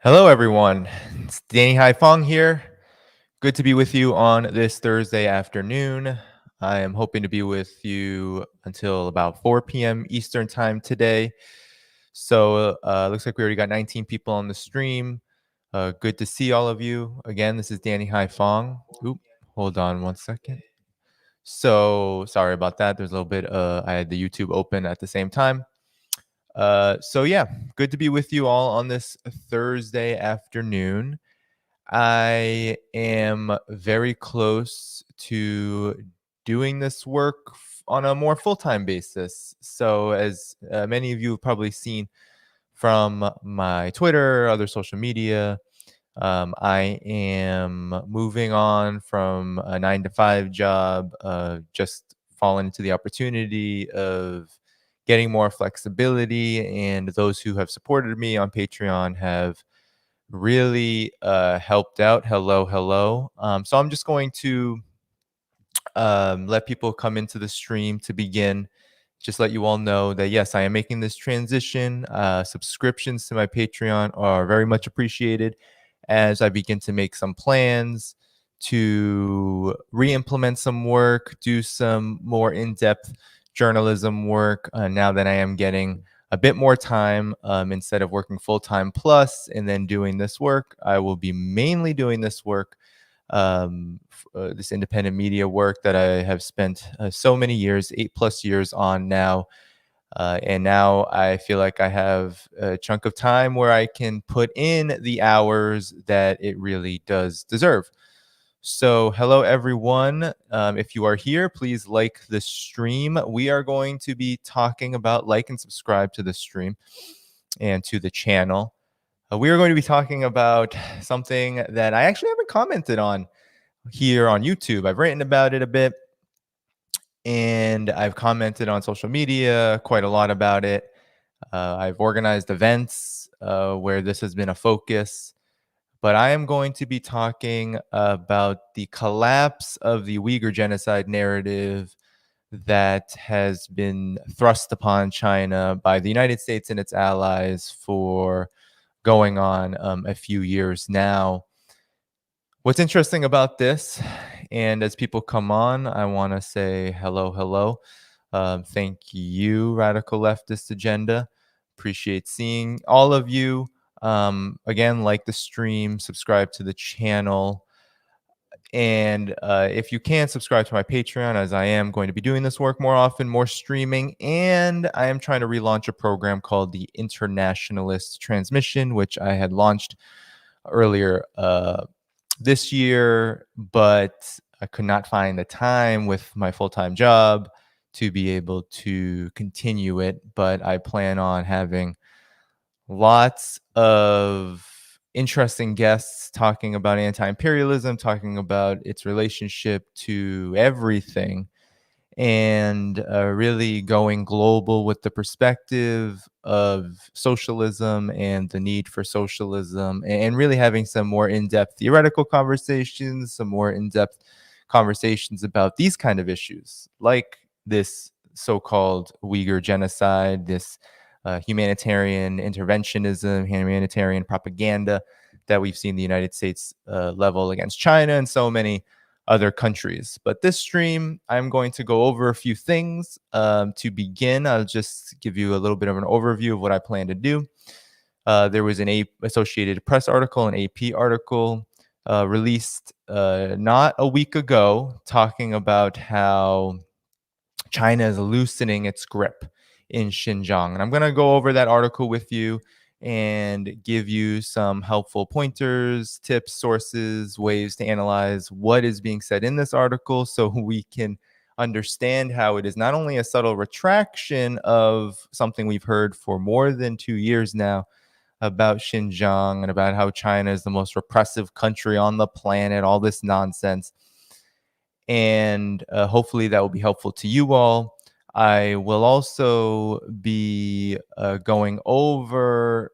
Hello, everyone. It's Danny Haiphong here. Good to be with you on this Thursday afternoon. I am hoping to be with you until about 4 p.m. Eastern time today. So, looks like we already got 19 people on the stream. Good to see all of you. Again, this is Danny Haiphong. Oop, hold on one second. So, sorry about that. There's a little bit, I had the YouTube open at the same time. So yeah, good to be with you all on this Thursday afternoon. I am very close to doing this work on a more full-time basis. So as many of you have probably seen from my Twitter, other social media, I am moving on from a 9 to 5 job, just falling into the opportunity of getting more flexibility. And those who have supported me on Patreon have really helped out. Hello, hello. So I'm just going to let people come into the stream to begin. Just let you all know that yes, I am making this transition. Subscriptions to my Patreon are very much appreciated as I begin to make some plans to re-implement some work, do some more in-depth journalism work now that I am getting a bit more time instead of working full-time plus and then doing this work. I will be mainly doing this work, this independent media work that I have spent so many years, 8+ years on now. And now I feel like I have a chunk of time where I can put in the hours that it really does deserve. So, hello everyone. If you are here, please like the stream. We are going to be talking about, like and subscribe to the stream and to the channel. We are going to be talking about something that I actually haven't commented on here on YouTube. I've written about it a bit and I've commented on social media quite a lot about it. I've organized events where this has been a focus. But I am going to be talking about the collapse of the Uyghur Genocide narrative that has been thrust upon China by the United States and its allies for going on a few years now. What's interesting about this, and as people come on, I want to say hello, hello. Thank you, Radical Leftist Agenda. Appreciate seeing all of you. Again, like the stream, subscribe to the channel. And if you can, subscribe to my Patreon, as I am going to be doing this work more often, more streaming. And I am trying to relaunch a program called the Internationalist Transmission, which I had launched earlier this year, but I could not find the time with my full-time job to be able to continue it. But I plan on having lots of interesting guests talking about anti-imperialism, talking about its relationship to everything, and really going global with the perspective of socialism and the need for socialism, and really having some more in-depth theoretical conversations, some more in-depth conversations about these kind of issues, like this so-called Uyghur genocide, this humanitarian interventionism, humanitarian propaganda that we've seen the United States level against China and so many other countries. But this stream, I'm going to go over a few things. To begin, I'll just give you a little bit of an overview of what I plan to do. There was an Associated Press article, an AP article released not a week ago talking about how China is loosening its grip in Xinjiang. And I'm going to go over that article with you and give you some helpful pointers, tips, sources, ways to analyze what is being said in this article so we can understand how it is not only a subtle retraction of something we've heard for more than 2 years now about Xinjiang and about how China is the most repressive country on the planet, all this nonsense. And hopefully that will be helpful to you all. I will also be going over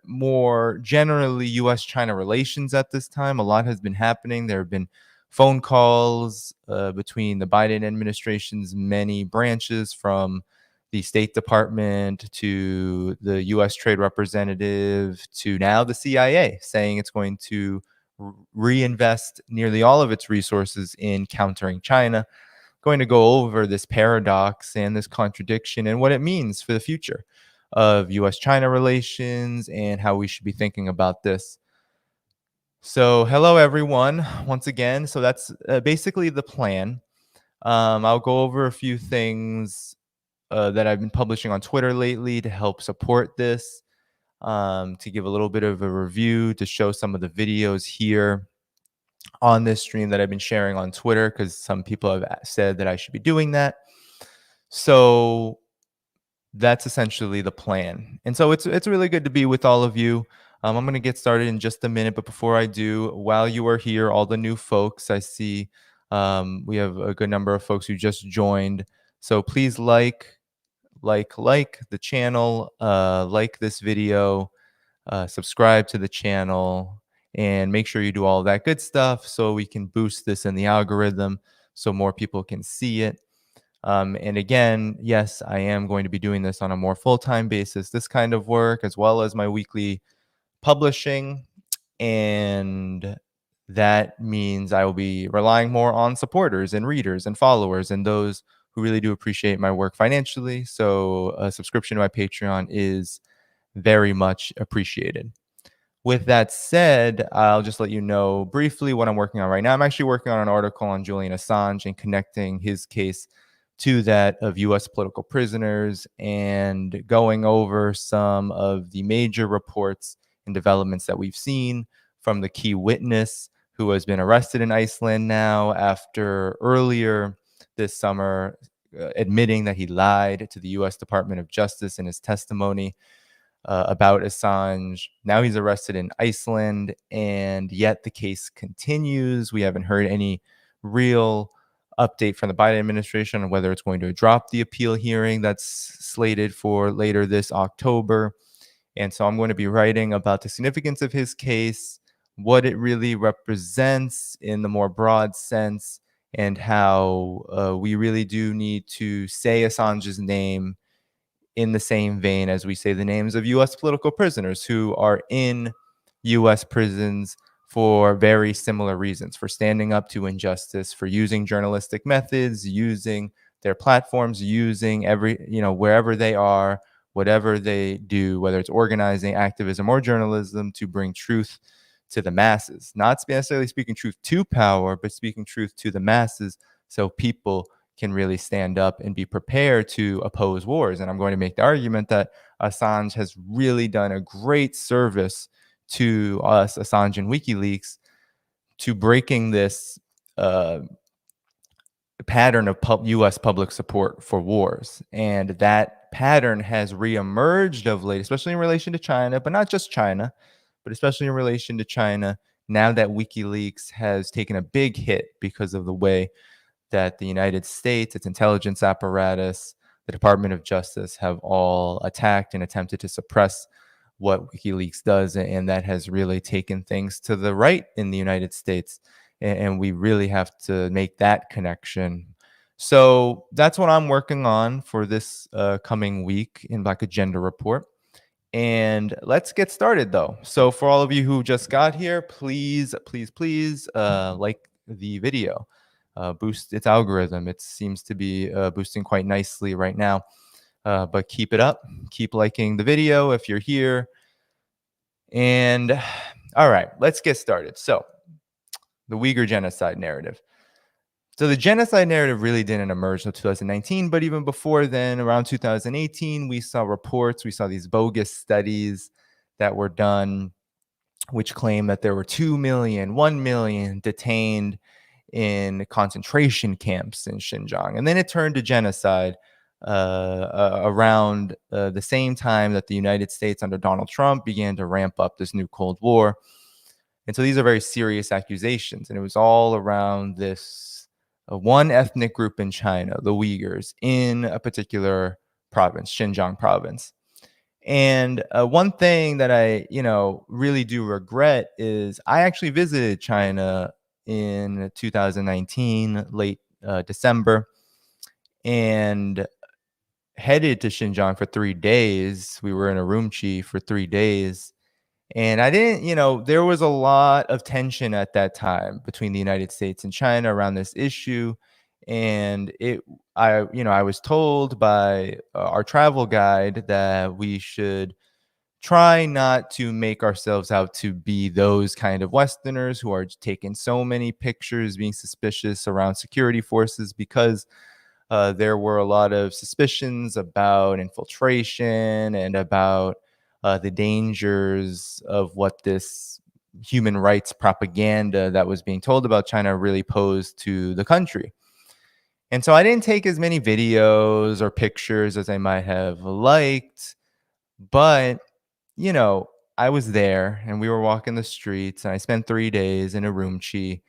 more generally U.S. China relations at this time. A lot has been happening. There have been phone calls between the Biden administration's many branches, from the State Department to the U.S. Trade Representative to now the CIA, saying it's going to reinvest nearly all of its resources in countering China. Going to go over this paradox and this contradiction and what it means for the future of U.S. China relations and how we should be thinking about this. So, hello everyone, once again. So, that's basically the plan. I'll go over a few things that I've been publishing on Twitter lately to help support this, to give a little bit of a review, to show some of the videos here on this stream that I've been sharing on Twitter, because some people have said that I should be doing that. So that's essentially the plan. And so it's really good to be with all of you. I'm going to get started in just a minute, but before I do, while you are here, all the new folks I see, we have a good number of folks who just joined. So please like the channel, like this video, subscribe to the channel, and make sure you do all that good stuff so we can boost this in the algorithm so more people can see it. And again, yes, I am going to be doing this on a more full-time basis, this kind of work, as well as my weekly publishing. And that means I will be relying more on supporters and readers and followers and those who really do appreciate my work financially. So a subscription to my Patreon is very much appreciated. With that said, I'll just let you know briefly what I'm working on right now. I'm actually working on an article on Julian Assange and connecting his case to that of U.S. political prisoners and going over some of the major reports and developments that we've seen from the key witness who has been arrested in Iceland now after earlier this summer admitting that he lied to the U.S. Department of Justice in his testimony about Assange. Now he's arrested in Iceland, and yet the case continues. We haven't heard any real update from the Biden administration on whether it's going to drop the appeal hearing that's slated for later this October. And so I'm going to be writing about the significance of his case, what it really represents in the more broad sense, and how we really do need to say Assange's name in the same vein as we say the names of U.S. political prisoners who are in U.S. prisons for very similar reasons, for standing up to injustice, for using journalistic methods, using their platforms, using wherever they are, whatever they do, whether it's organizing, activism, or journalism, to bring truth to the masses. Not necessarily speaking truth to power, but speaking truth to the masses so people can really stand up and be prepared to oppose wars. And I'm going to make the argument that Assange has really done a great service to us, Assange and WikiLeaks, to breaking this pattern of U.S. public support for wars. And that pattern has reemerged of late, especially in relation to China, but not just China, but especially in relation to China, now that WikiLeaks has taken a big hit because of the way that the United States, its intelligence apparatus, the Department of Justice have all attacked and attempted to suppress what WikiLeaks does. And that has really taken things to the right in the United States. And we really have to make that connection. So that's what I'm working on for this coming week in Black Agenda Report. And let's get started, though. So for all of you who just got here, please like the video. Boost its algorithm. It seems to be boosting quite nicely right now. But keep it up. Keep liking the video if you're here. And all right, let's get started. So the Uyghur Genocide narrative. So the genocide narrative really didn't emerge until 2019, but even before then, around 2018, we saw reports, we saw these bogus studies that were done, which claim that there were 2 million, 1 million detained in concentration camps in Xinjiang. And then it turned to genocide around the same time that the United States under Donald Trump began to ramp up this new Cold War. And so these are very serious accusations. And it was all around this one ethnic group in China, the Uyghurs, in a particular province, Xinjiang province. And one thing that I, really do regret is I actually visited China in 2019, late December. And headed to Xinjiang for 3 days. We were in Urumqi for 3 days. And I didn't, there was a lot of tension at that time between the United States and China around this issue. And I was told by our travel guide that we should try not to make ourselves out to be those kind of Westerners who are taking so many pictures, being suspicious around security forces, because there were a lot of suspicions about infiltration and about the dangers of what this human rights propaganda that was being told about China really posed to the country. And so I didn't take as many videos or pictures as I might have liked, but you know, I was there and we were walking the streets, and I spent 3 days in Urumqi.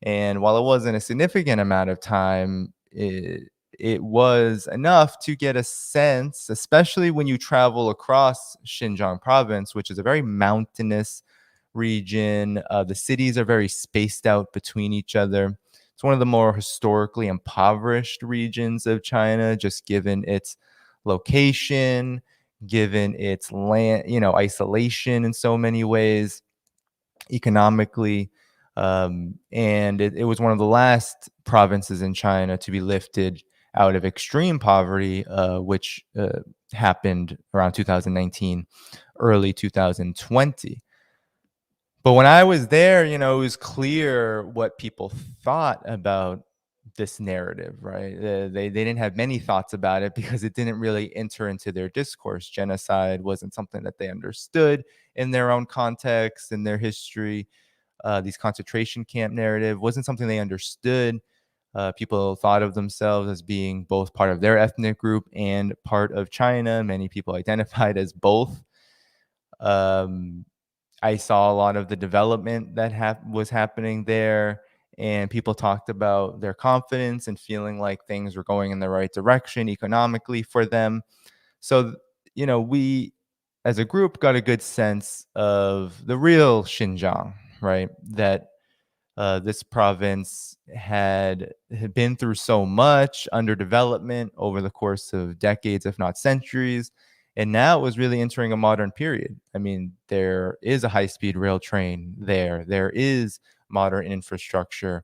And while it wasn't a significant amount of time, it was enough to get a sense, especially when you travel across Xinjiang province, which is a very mountainous region. The cities are very spaced out between each other. It's one of the more historically impoverished regions of China, just given its location, given its land, isolation in so many ways, economically. And it was one of the last provinces in China to be lifted out of extreme poverty, which happened around 2019, early 2020. But when I was there, it was clear what people thought about this narrative, right? They didn't have many thoughts about it because it didn't really enter into their discourse. Genocide wasn't something that they understood in their own context, in their history. These concentration camp narrative wasn't something they understood. People thought of themselves as being both part of their ethnic group and part of China. Many people identified as both. Um, I saw a lot of the development that was happening there, and people talked about their confidence and feeling like things were going in the right direction economically for them. So, we as a group got a good sense of the real Xinjiang, right? That this province had been through so much underdevelopment over the course of decades, if not centuries. And now it was really entering a modern period. I mean, there is a high speed rail train there, there is modern infrastructure.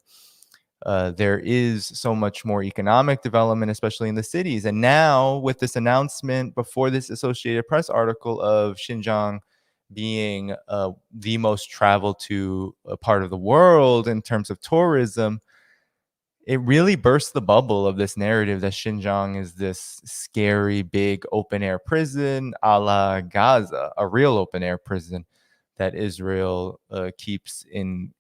There is so much more economic development, especially in the cities. And now, with this announcement before this Associated Press article of Xinjiang being the most traveled to part of the world in terms of tourism, it really burst the bubble of this narrative that Xinjiang is this scary, big open air prison a la Gaza, a real open air prison that Israel keeps in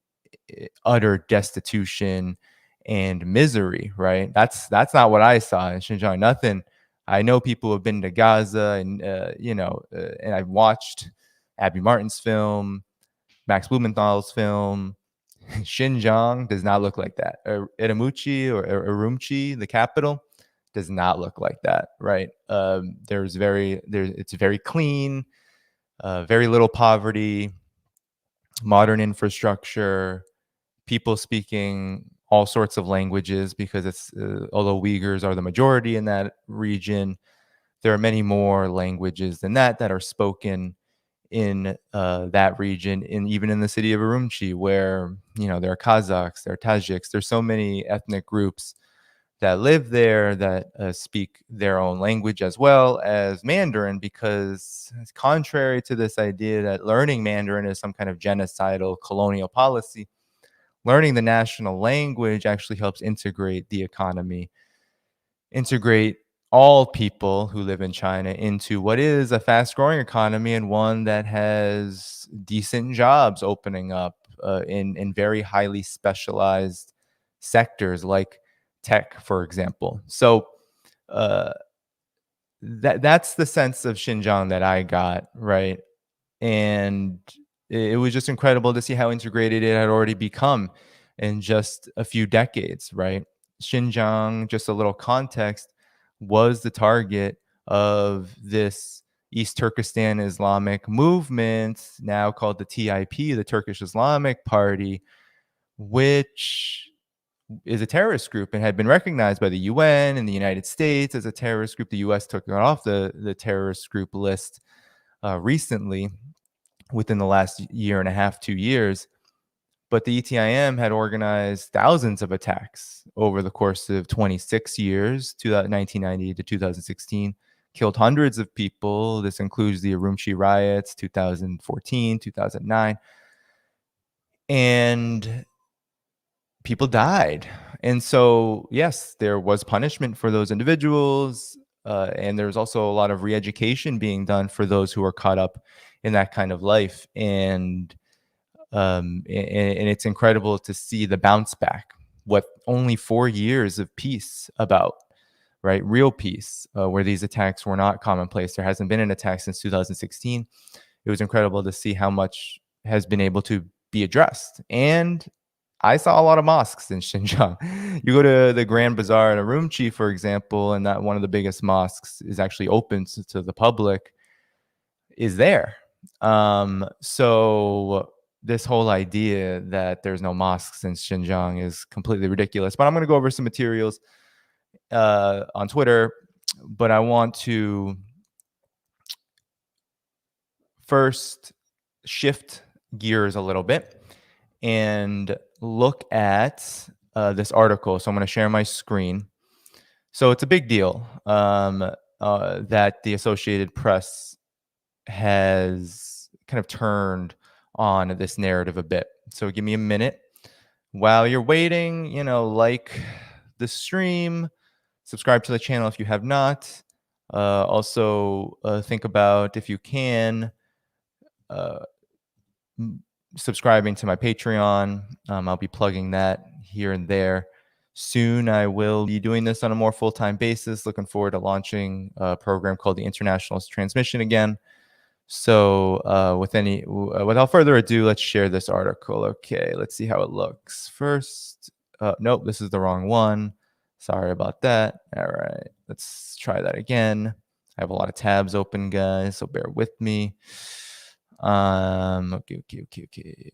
utter destitution and misery, right? That's not what I saw in Xinjiang. Nothing. I know people who have been to Gaza, and and I've watched Abby Martin's film, Max Blumenthal's film. Xinjiang does not look like that. Iramuchi or Urumqi, the capital, does not look like that, right? It's very clean, very little poverty, modern infrastructure, people speaking all sorts of languages, because although Uyghurs are the majority in that region, there are many more languages than that are spoken in that region, and even in the city of Urumqi, where there are Kazakhs, there are Tajiks, there's so many ethnic groups that live there that speak their own language as well as Mandarin, because it's contrary to this idea that learning Mandarin is some kind of genocidal colonial policy. Learning the national language actually helps integrate the economy, integrate all people who live in China into what is a fast growing economy, and one that has decent jobs opening up in very highly specialized sectors like tech, for example. So uh, that's the sense of Xinjiang that I got, right? And it was just incredible to see how integrated it had already become in just a few decades, right? Xinjiang, just a little context, was the target of this East Turkestan Islamic movement, now called the TIP, the Turkish Islamic Party, which is a terrorist group and had been recognized by the UN and the United States as a terrorist group. The U.S. took it off the terrorist group list recently, within the last year and a half, 2 years. But the ETIM had organized thousands of attacks over the course of 26 years, 1990 to 2016, killed hundreds of people. This includes the Urumqi riots, 2014, 2009. And people died. And so, yes, there was punishment for those individuals. And there's also a lot of re-education being done for those who are caught up in that kind of life. And it's incredible to see the bounce back. What only 4 years of peace about, right? Real peace, where these attacks were not commonplace. There hasn't been an attack since 2016. It was incredible to see how much has been able to be addressed. And I saw a lot of mosques in Xinjiang. You go to the Grand Bazaar in Urumqi, for example, and that one of the biggest mosques is actually open to the public, is there. So this whole idea that there's no mosques in Xinjiang is completely ridiculous. But I'm going to go over some materials on Twitter, but I want to first shift gears a little bit and look at this article. So I'm going to share my screen. So it's a big deal that the Associated Press has kind of turned on this narrative a bit. So give me a minute. While you're waiting, like the stream, subscribe to the channel if you have not. Also, think about, if you can, subscribing to my Patreon. I'll be plugging that here and there. Soon, I will be doing this on a more full-time basis. Looking forward to launching a program called the International Transmission again. So without further ado, let's share this article. Okay, let's see how it looks. First, nope, this is the wrong one. Sorry about that. All right, let's try that again. I have a lot of tabs open, guys, so bear with me. Okay.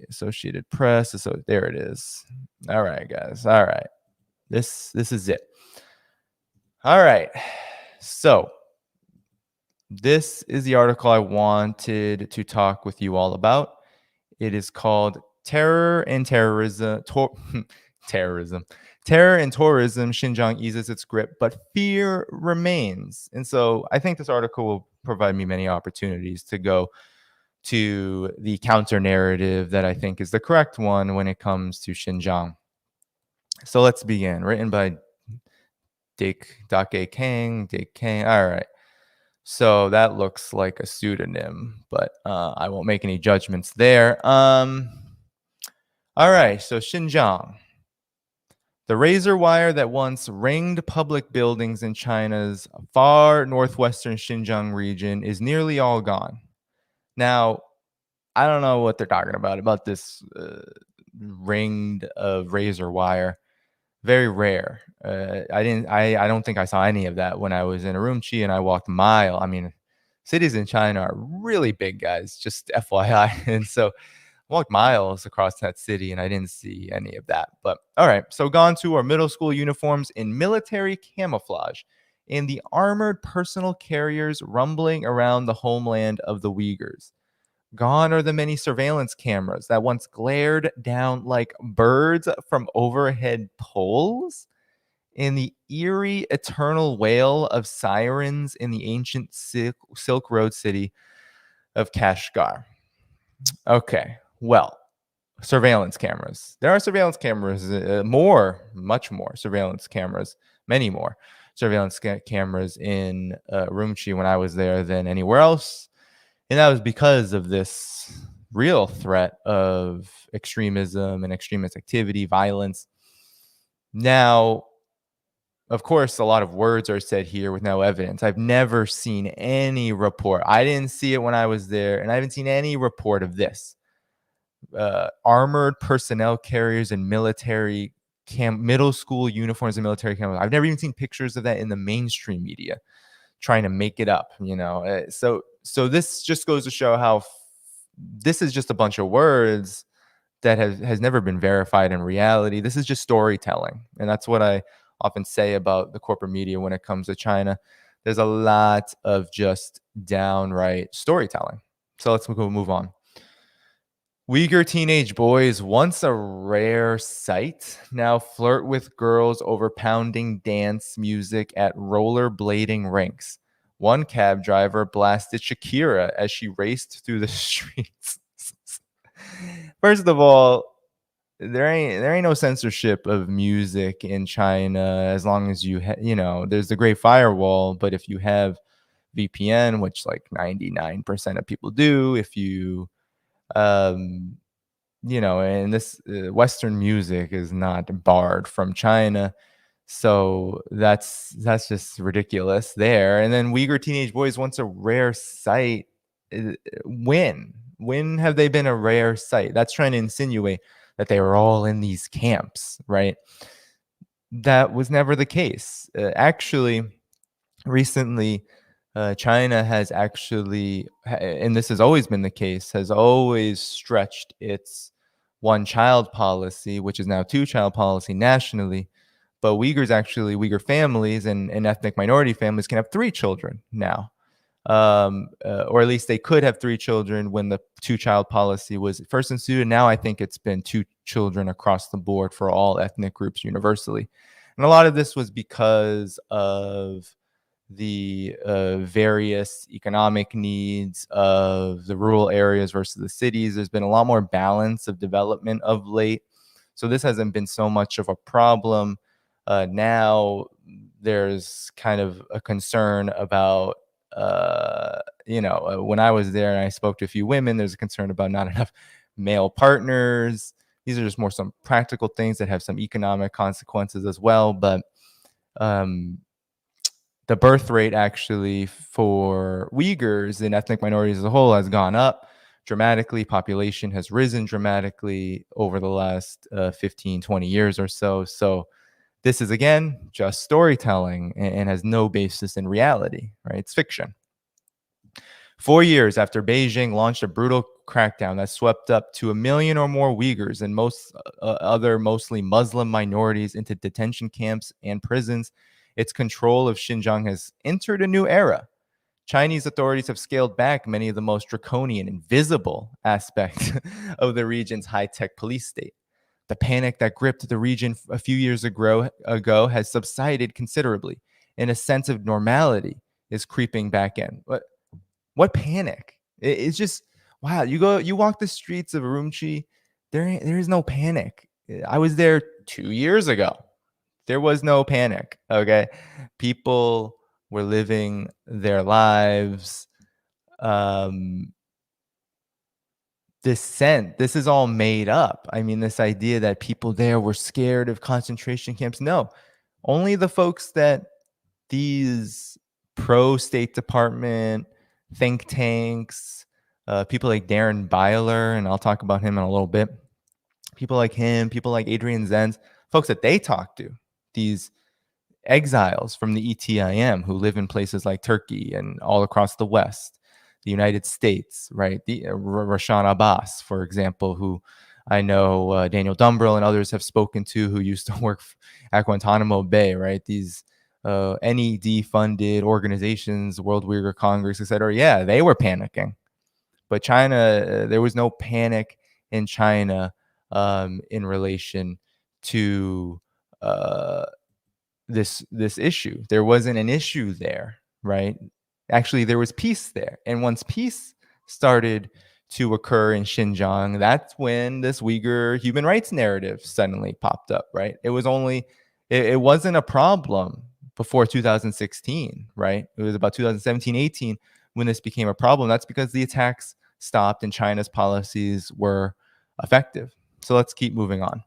Associated Press. So there it is. All right, guys. All right. This is it. All right. So this is the article I wanted to talk with you all about. It is called Terror and Tourism. Terror and Tourism. Xinjiang eases its grip, but fear remains. And so I think this article will provide me many opportunities to go to the counter narrative that I think is the correct one when it comes to Xinjiang. So let's begin. Written by Dake Kang. All right. So that looks like a pseudonym, but I won't make any judgments there. All right. So Xinjiang. The razor wire that once ringed public buildings in China's far northwestern Xinjiang region is nearly all gone. Now, I don't know what they're talking about this ringed of razor wire. Very rare. I don't think I saw any of that when I was in Urumqi and I walked a mile. I mean, cities in China are really big, guys, just FYI. And so I walked miles across that city and I didn't see any of that. But all right, so gone to our middle school uniforms in military camouflage and the armored personal carriers rumbling around the homeland of the Uyghurs. Gone are the many surveillance cameras that once glared down like birds from overhead poles, and the eerie eternal wail of sirens in the ancient Silk Road city of Kashgar. Okay, well, surveillance cameras. There are surveillance cameras, much more surveillance cameras, many more surveillance cameras in Urumqi when I was there than anywhere else. And that was because of this real threat of extremism and extremist activity, violence. Now, of course, a lot of words are said here with no evidence. I've never seen any report. I didn't see it when I was there, and I haven't seen any report of this. Armored personnel carriers and military middle school uniforms and military cameras. I've never even seen pictures of that in the mainstream media, trying to make it up, So this just goes to show how this is just a bunch of words that has never been verified in reality. This is just storytelling. And that's what I often say about the corporate media when it comes to China. There's a lot of just downright storytelling. So let's go move on. Uyghur teenage boys, once a rare sight, now flirt with girls over pounding dance music at rollerblading rinks. One cab driver blasted Shakira as she raced through the streets. First of all, there ain't no censorship of music in China as long as there's the Great Firewall. But if you have VPN, which like 99% of people do, if you um and this Western music is not barred from China. So that's just ridiculous there. And then Uyghur teenage boys, once a rare sight. When have they been a rare sight? That's trying to insinuate that they were all in these camps, right? That was never the case. Actually, recently, China has actually, and this has always been the case, has always stretched its one-child policy, which is now two-child policy nationally. But Uyghur families and ethnic minority families can have three children now. Or at least they could have three children when the two-child policy was first instituted. Now I think it's been two children across the board for all ethnic groups universally. And a lot of this was because of the various economic needs of the rural areas versus the cities. There's been a lot more balance of development of late. So this hasn't been so much of a problem. Now there's kind of a concern about, when I was there and I spoke to a few women, there's a concern about not enough male partners. These are just more some practical things that have some economic consequences as well. But the birth rate actually for Uyghurs and ethnic minorities as a whole has gone up dramatically. Population has risen dramatically over the last 15, 20 years or so. So this is, again, just storytelling and has no basis in reality, right? It's fiction. 4 years after Beijing launched a brutal crackdown that swept up to 1 million or more Uyghurs and most other mostly Muslim minorities into detention camps and prisons, its control of Xinjiang has entered a new era. Chinese authorities have scaled back many of the most draconian and visible aspects of the region's high-tech police state. The panic that gripped the region a few years ago has subsided considerably, and a sense of normality is creeping back in. What panic? It's just, wow. You walk the streets of Urumqi, there is no panic. I was there 2 years ago. There was no panic. Okay, people were living their lives. This is all made up. I mean, this idea that people there were scared of concentration camps. No, only the folks that these pro-State Department think tanks, people like Darren Byler, and I'll talk about him in a little bit. People like him, people like Adrian Zenz, folks that they talk to, these exiles from the ETIM who live in places like Turkey and all across the West, the United States, right? The Rashan Abbas, for example, who I know Daniel Dumbrell and others have spoken to, who used to work at Guantanamo Bay, right? These NED-funded organizations, World Uyghur Congress, etc. Yeah, they were panicking. But China, there was no panic in China in relation to this issue. There wasn't an issue there, right? Actually, there was peace there. And once peace started to occur in Xinjiang, that's when this Uyghur human rights narrative suddenly popped up, right? It wasn't a problem before 2016, right? It was about 2017, 18 when this became a problem. That's because the attacks stopped and China's policies were effective. So let's keep moving on.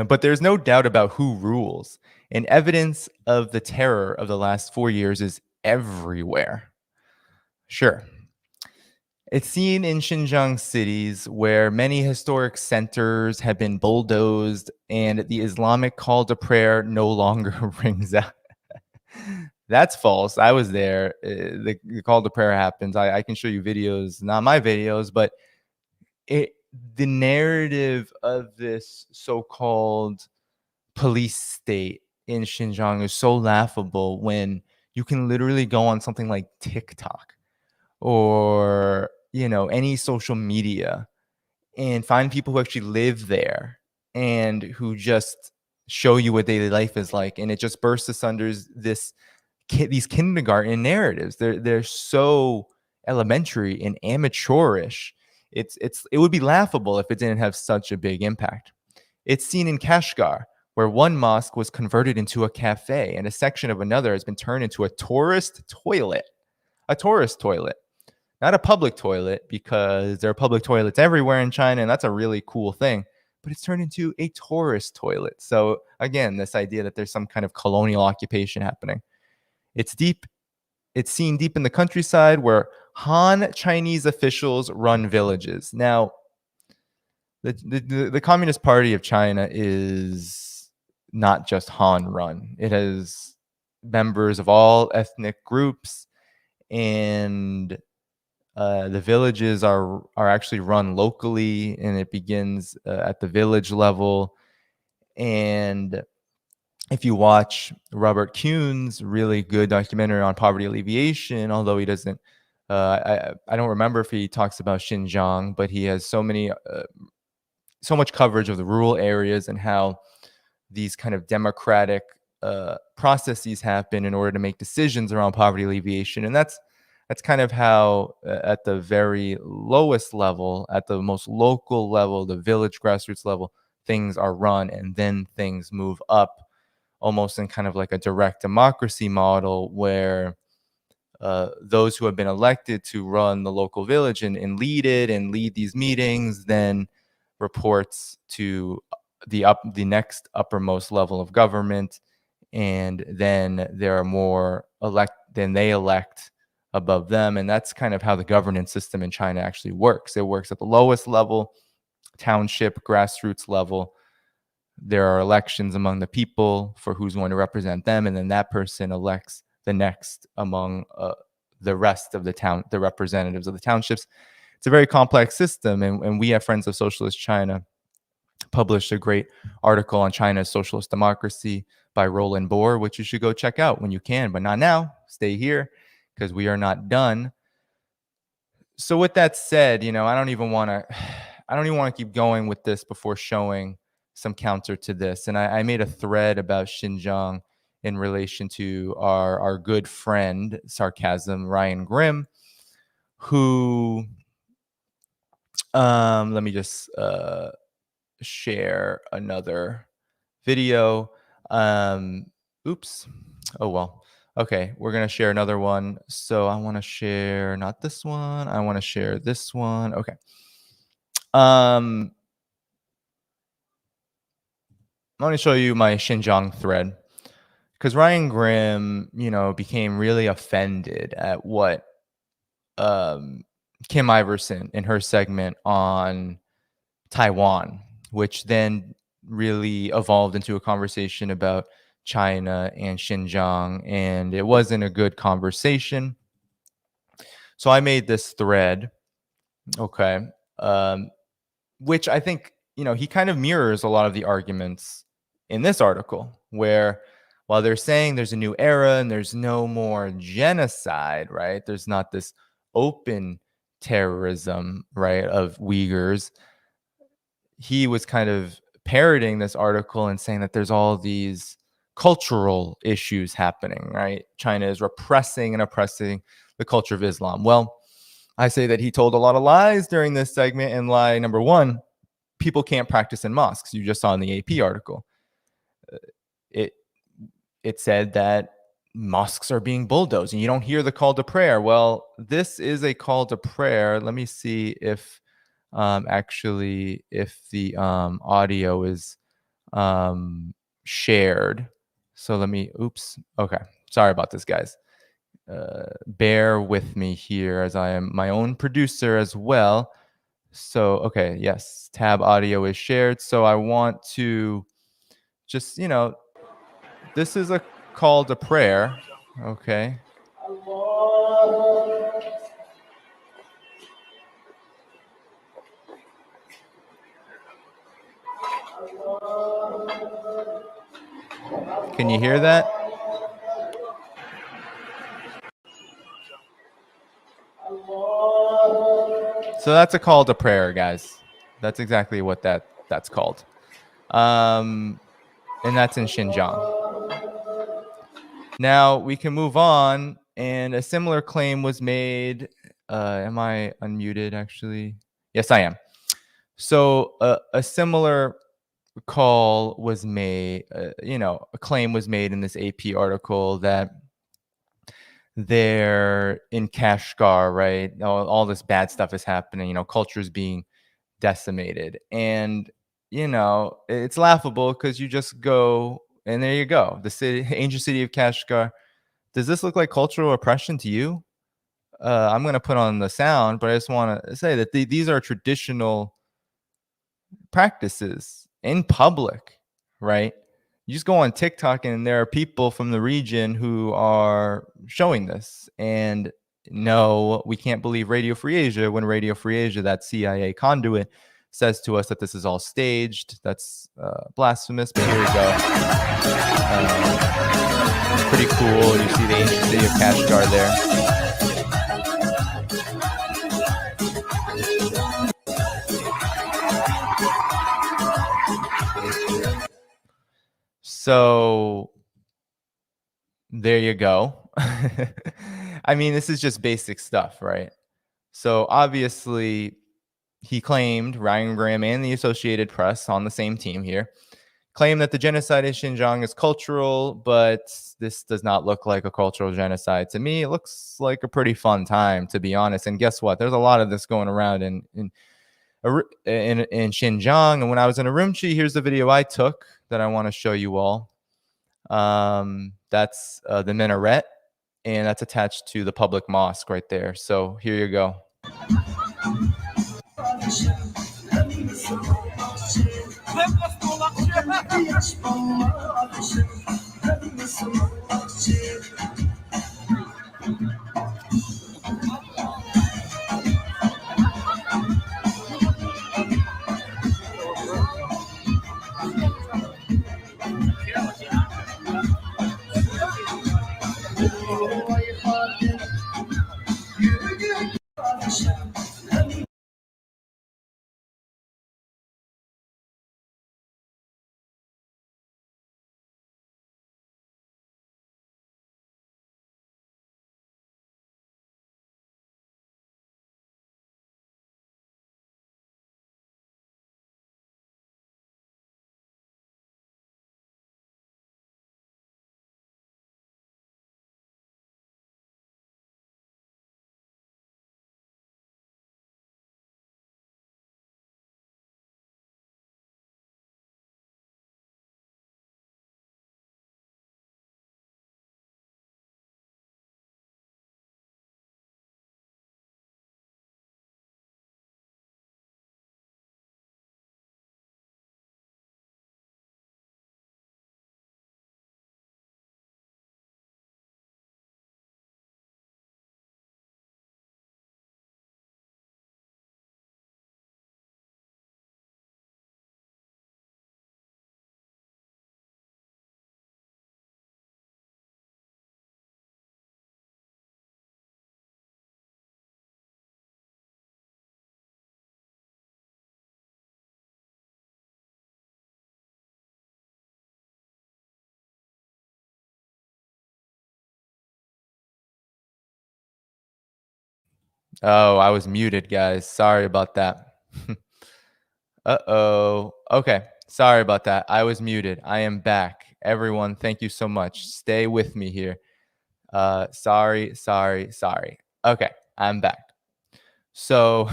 But there's no doubt about who rules, and evidence of the terror of the last 4 years is everywhere. Sure. It's seen in Xinjiang cities where many historic centers have been bulldozed and the Islamic call to prayer no longer rings out. That's false. I was there. The call to prayer happens. I can show you videos, not my videos, but it the narrative of this so-called police state in Xinjiang is so laughable when you can literally go on something like TikTok or, any social media and find people who actually live there and who just show you what daily life is like, and it just bursts asunder these kindergarten narratives. They're so elementary and amateurish. It would be laughable if it didn't have such a big impact. It's seen in Kashgar, where one mosque was converted into a cafe and a section of another has been turned into a tourist toilet. A tourist toilet, not a public toilet, because there are public toilets everywhere in China, and that's a really cool thing. But it's turned into a tourist toilet. So again, this idea that there's some kind of colonial occupation happening. It's deep. It's seen deep in the countryside where Han Chinese officials run villages. Now, the Communist Party of China is not just Han run. It has members of all ethnic groups, and the villages are actually run locally, and it begins at the village level. And if you watch Robert Kuhn's really good documentary on poverty alleviation, although he doesn't, I don't remember if he talks about Xinjiang, but he has so much coverage of the rural areas and how these kind of democratic processes happen in order to make decisions around poverty alleviation. And that's kind of how, at the very lowest level, at the most local level, the village grassroots level, things are run, and then things move up almost in kind of like a direct democracy model where those who have been elected to run the local village and lead it and lead these meetings then reports to the next uppermost level of government, and then there are more they elect above them. And that's kind of how the governance system in China actually works. It works at the lowest level, township, grassroots level. There are elections among the people for who's going to represent them, and then that person elects the next among the rest of the representatives of the townships. It's a very complex system, and we at Friends of Socialist China published a great article on China's socialist democracy by Roland Bohr, which you should go check out when you can, but not now. Stay here because we are not done. So with that said, I don't even want to keep going with this before showing some counter to this. And I made a thread about Xinjiang in relation to our good friend, sarcasm, Ryan Grimm, who let me just share another video. Oops. Oh, well. Okay, we're going to share another one. So I want to share not this one. I want to share this one. Okay. I'm going to show you my Xinjiang thread because Ryan Grimm, became really offended at what Kim Iverson in her segment on Taiwan, which then really evolved into a conversation about China and Xinjiang, and it wasn't a good conversation. So I made this thread, okay, which I think, he kind of mirrors a lot of the arguments in this article, where while they're saying there's a new era and there's no more genocide, right? There's not this open terrorism, right, of Uyghurs. He was kind of parroting this article and saying that there's all these cultural issues happening, right? China is repressing and oppressing the culture of Islam. Well, I say that he told a lot of lies during this segment. And lie number one, people can't practice in mosques. You just saw in the AP article. It it said that mosques are being bulldozed and you don't hear the call to prayer. Well, this is a call to prayer. Let me see if if the audio is shared. So oops. Okay. Sorry about this, guys. Bear with me here as I am my own producer as well. So, okay. Yes. Tab audio is shared. So I want to just, this is a call to prayer. Okay. Can you hear that? So that's a call to prayer, guys. That's exactly what that's called. And that's in Xinjiang. Now we can move on, and a similar claim was made. Am I unmuted? Actually, yes, I am. So a similar call was made. A claim was made in this AP article that they're in Kashgar, right? All this bad stuff is happening. Culture is being decimated, and it's laughable because you just go and there you go, the city, ancient city of Kashgar. Does this look like cultural oppression to you? I'm going to put on the sound, but I just want to say that these are traditional practices in public, right? You just go on TikTok and there are people from the region who are showing this. And no, we can't believe Radio Free Asia when Radio Free Asia, that CIA conduit, says to us that this is all staged. That's blasphemous, but here we go. Pretty cool. You see the ancient city of Kashgar there. So there you go. I mean, this is just basic stuff, right? So obviously, he claimed, Ryan Graham and the Associated Press on the same team here, claim that the genocide in Xinjiang is cultural, but this does not look like a cultural genocide. To me, it looks like a pretty fun time, to be honest. And guess what? There's a lot of this going around in Xinjiang. And when I was in Urumqi, here's the video I took that I want to show you all. That's the minaret, and that's attached to the public mosque right there. So here you go. Oh, I was muted, guys. Sorry about that. Uh-oh. Okay. Sorry about that. I was muted. I am back. Everyone, thank you so much. Stay with me here. Sorry. Okay, I'm back. So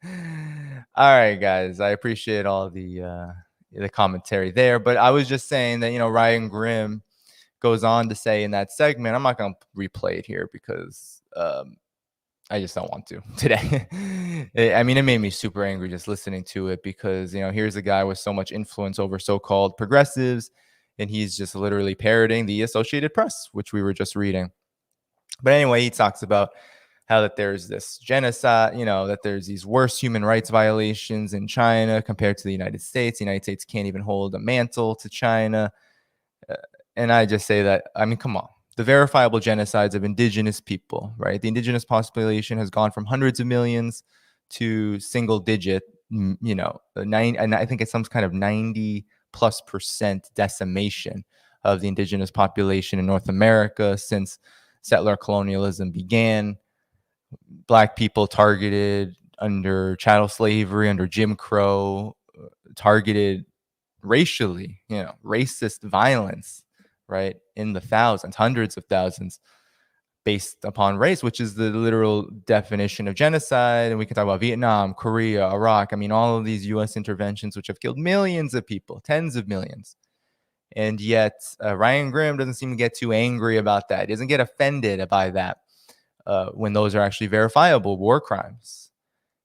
all right, guys. I appreciate all the commentary there, but I was just saying that, Ryan Grimm goes on to say in that segment, I'm not going to replay it here because I just don't want to today. I mean, it made me super angry just listening to it because, here's a guy with so much influence over so-called progressives and he's just literally parroting the Associated Press, which we were just reading. But anyway, he talks about how that there's this genocide, that there's these worse human rights violations in China compared to the United States. The United States can't even hold a mantle to China. Uh, and I just say that, I mean, come on. The verifiable genocides of indigenous people, right? The indigenous population has gone from hundreds of millions to single digit, and I think it's some kind of 90+% decimation of the indigenous population in North America since settler colonialism began. Black people targeted under chattel slavery, under Jim Crow, targeted racially, racist violence, right? In the thousands, hundreds of thousands based upon race, which is the literal definition of genocide. And we can talk about Vietnam, Korea, Iraq. I mean, all of these U.S. interventions, which have killed millions of people, tens of millions. And yet, Ryan Grimm doesn't seem to get too angry about that. He doesn't get offended by that when those are actually verifiable war crimes.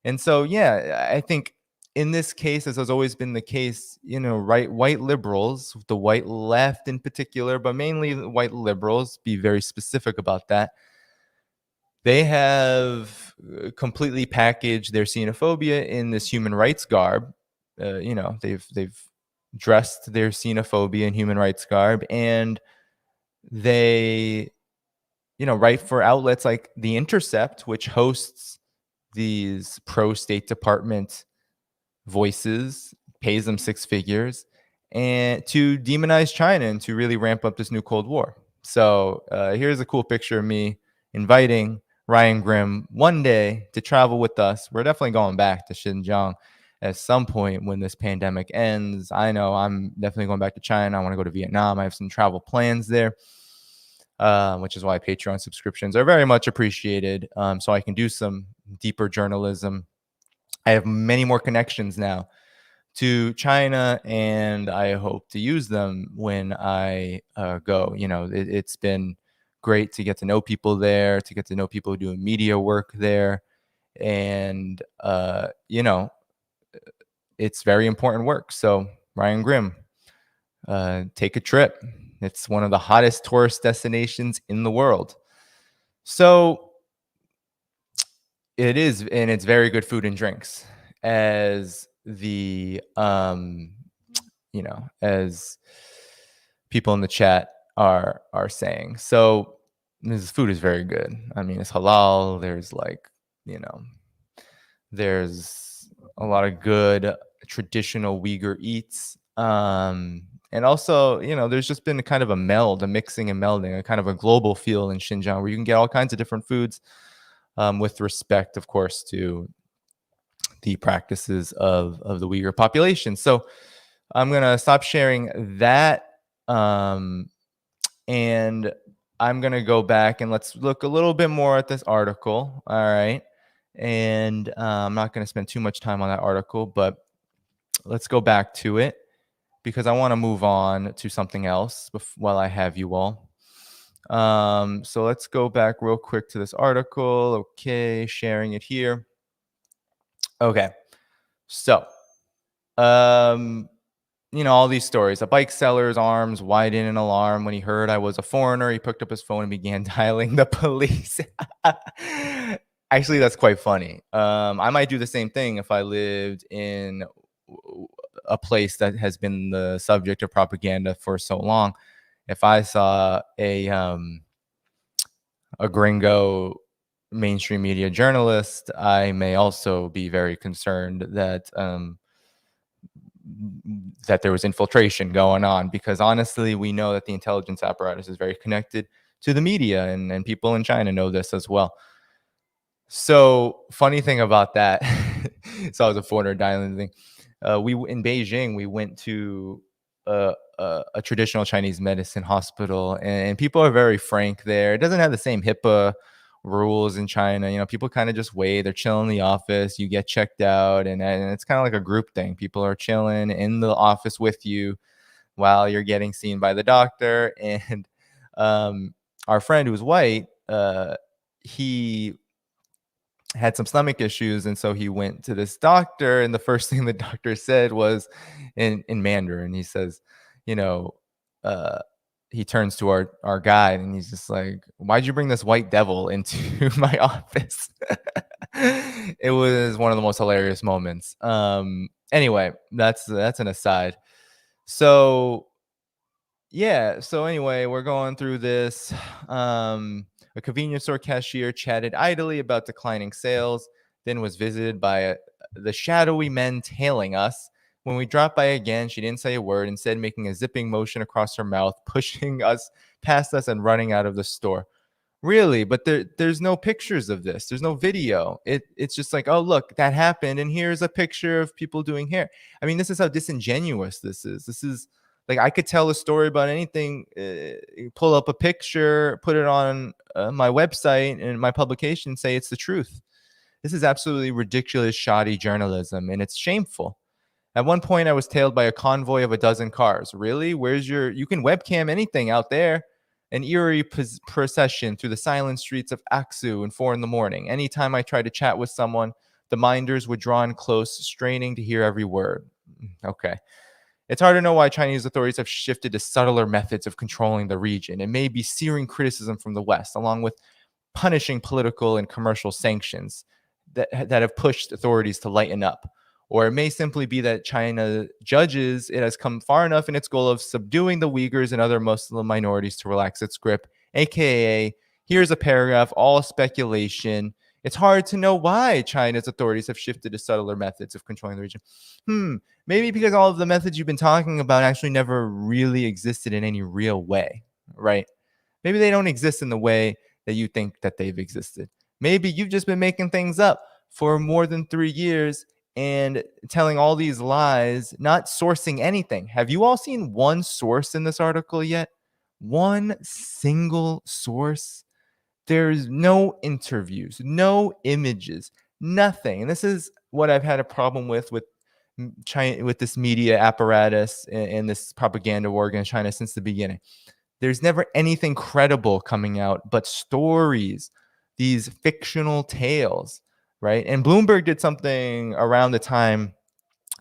And so, yeah, I think in this case, as has always been the case, white liberals, the white left in particular, but mainly the white liberals, be very specific about that. They have completely packaged their xenophobia in this human rights garb. They've dressed their xenophobia in human rights garb, and they, write for outlets like The Intercept, which hosts these pro-State Department voices, pays them six figures, and to demonize China and to really ramp up this new Cold War. So here's a cool picture of me inviting Ryan Grimm one day to travel with us. We're definitely going back to Xinjiang at some point when this pandemic ends. I know I'm definitely going back to China. I want to go to Vietnam. I have some travel plans there, which is why Patreon subscriptions are very much appreciated, so I can do some deeper journalism. I have many more connections now to China, and I hope to use them when I go. It's been great to get to know people there, to get to know people doing media work there. And, it's very important work. So, Ryan Grimm, take a trip. It's one of the hottest tourist destinations in the world. So, it is, and it's very good food and drinks, as the as people in the chat are saying. So this food is very good. I mean, it's halal. There's there's a lot of good traditional Uyghur eats. And also, there's just been kind of a mixing and melding, a kind of a global feel in Xinjiang where you can get all kinds of different foods, with respect, of course, to the practices of the Uyghur population. So I'm going to stop sharing that. And I'm going to go back and let's look a little bit more at this article. All right. And I'm not going to spend too much time on that article, but let's go back to it because I want to move on to something else while I have you all. So let's go back real quick to this article. Okay, sharing it here. Okay. So, all these stories. A bike seller's arms widen in alarm when he heard I was a foreigner. He picked up his phone and began dialing the police. Actually, that's quite funny. I might do the same thing if I lived in a place that has been the subject of propaganda for so long. If I saw a gringo mainstream media journalist, I may also be very concerned that there was infiltration going on, because honestly, we know that the intelligence apparatus is very connected to the media, and people in China know this as well. So funny thing about that, so I was a foreigner dialing thing. We in Beijing, we went to a traditional Chinese medicine hospital, and people are very frank there. It doesn't have the same HIPAA rules in China. People kind of just wait. They're chilling in the office. You get checked out, and it's kind of like a group thing. People are chilling in the office with you while you're getting seen by the doctor. And our friend who's white, he had some stomach issues, and so he went to this doctor, and the first thing the doctor said was in Mandarin. He says, you know uh, he turns to our guide and he's just like, "Why'd you bring this white devil into my office?" It was one of the most hilarious moments. Anyway, that's an aside. So yeah, so anyway, we're going through this. Um, a convenience store cashier chatted idly about declining sales, then was visited by the shadowy men tailing us. When we dropped by again, she didn't say a word, instead making a zipping motion across her mouth, pushing us past us and running out of the store. Really, but there's no pictures of this. There's no video. It's just like, oh look, that happened, and here's a picture of people doing hair. I mean, this is how disingenuous this is. This is like I could tell a story about anything, pull up a picture, put it on my website and my publication, say it's the truth. This is absolutely ridiculous, shoddy journalism, and it's shameful. At one point, I was tailed by a convoy of a dozen cars. Really? Where's your? You can webcam anything out there. An eerie procession through the silent streets of Aksu at 4 in the morning. Anytime I tried to chat with someone, the minders would draw in close, straining to hear every word. Okay. It's hard to know why Chinese authorities have shifted to subtler methods of controlling the region. It may be searing criticism from the West, along with punishing political and commercial sanctions that have pushed authorities to lighten up. Or it may simply be that China judges it has come far enough in its goal of subduing the Uyghurs and other Muslim minorities to relax its grip, aka, here's a paragraph, all speculation. It's hard to know why China's authorities have shifted to subtler methods of controlling the region. Maybe because all of the methods you've been talking about actually never really existed in any real way, right? Maybe they don't exist in the way that you think that they've existed. Maybe you've just been making things up for more than 3 years and telling all these lies, not sourcing anything. Have you all seen one source in this article yet? One single source? There's no interviews, no images, nothing. And this is what I've had a problem with China, with this media apparatus and this propaganda war against China since the beginning. There's never anything credible coming out but stories, these fictional tales, right? And Bloomberg did something around the time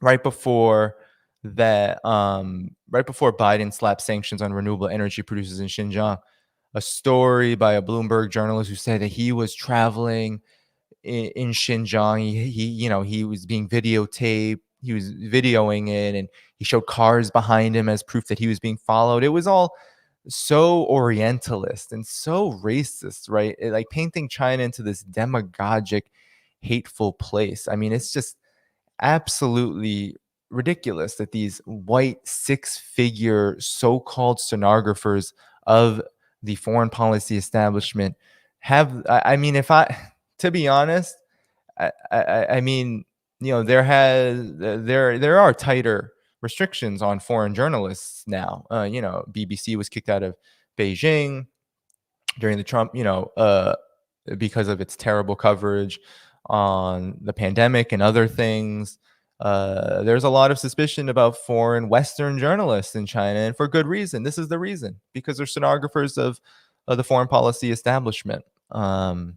right before right before Biden slapped sanctions on renewable energy producers in Xinjiang. A story by a Bloomberg journalist who said that he was traveling in Xinjiang. He was being videotaped. He was videoing it, and he showed cars behind him as proof that he was being followed. It was all so orientalist and so racist, right? Like painting China into this demagogic, hateful place. I mean, it's just absolutely ridiculous that these white six-figure so-called stenographers of the foreign policy establishment have. I mean, if I, to be honest, I mean, there are tighter restrictions on foreign journalists now. BBC was kicked out of Beijing during the Trump, because of its terrible coverage on the pandemic and other things. There's a lot of suspicion about foreign Western journalists in China, and for good reason. This is the reason, because they're stenographers of the foreign policy establishment. So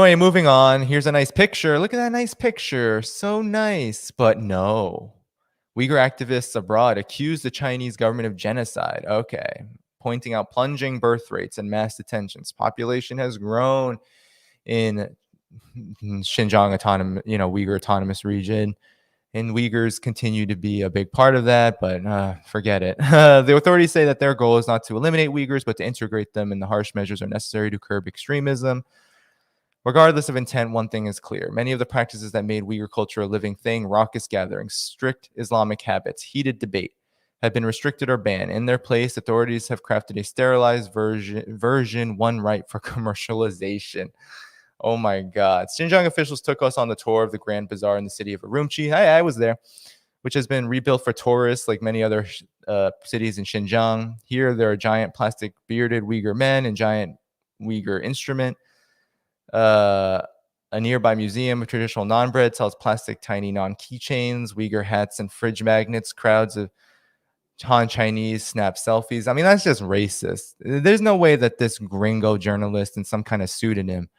anyway, moving on. Here's a nice picture. Look at that nice picture. So nice. But no. Uyghur activists abroad accuse the Chinese government of genocide. Okay. Pointing out plunging birth rates and mass detentions. Population has grown in Xinjiang autonomous, Uyghur autonomous region. And Uyghurs continue to be a big part of that, but forget it. The authorities say that their goal is not to eliminate Uyghurs, but to integrate them, and the harsh measures are necessary to curb extremism. Regardless of intent, one thing is clear. Many of the practices that made Uyghur culture a living thing, raucous gatherings, strict Islamic habits, heated debate, have been restricted or banned. In their place, authorities have crafted a sterilized version one ripe for commercialization. Oh my God. Xinjiang officials took us on the tour of the Grand Bazaar in the city of Urumqi. I was there, which has been rebuilt for tourists like many other cities in Xinjiang. Here, there are giant plastic bearded Uyghur men and giant Uyghur instrument. A nearby museum of traditional naan bread sells plastic tiny naan keychains, Uyghur hats, and fridge magnets. Crowds of Han Chinese snap selfies. I mean, that's just racist. There's no way that this gringo journalist in some kind of pseudonym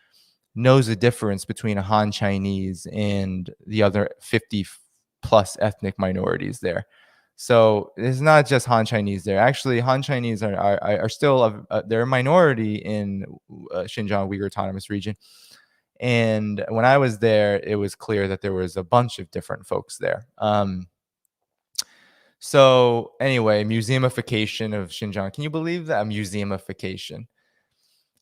knows the difference between a Han Chinese and the other 50 plus ethnic minorities there. So it's not just Han Chinese there. Actually, Han Chinese are still they're a minority in Xinjiang Uyghur Autonomous Region. And when I was there, it was clear that there was a bunch of different folks there. So anyway, museumification of Xinjiang. Can you believe that? Museumification.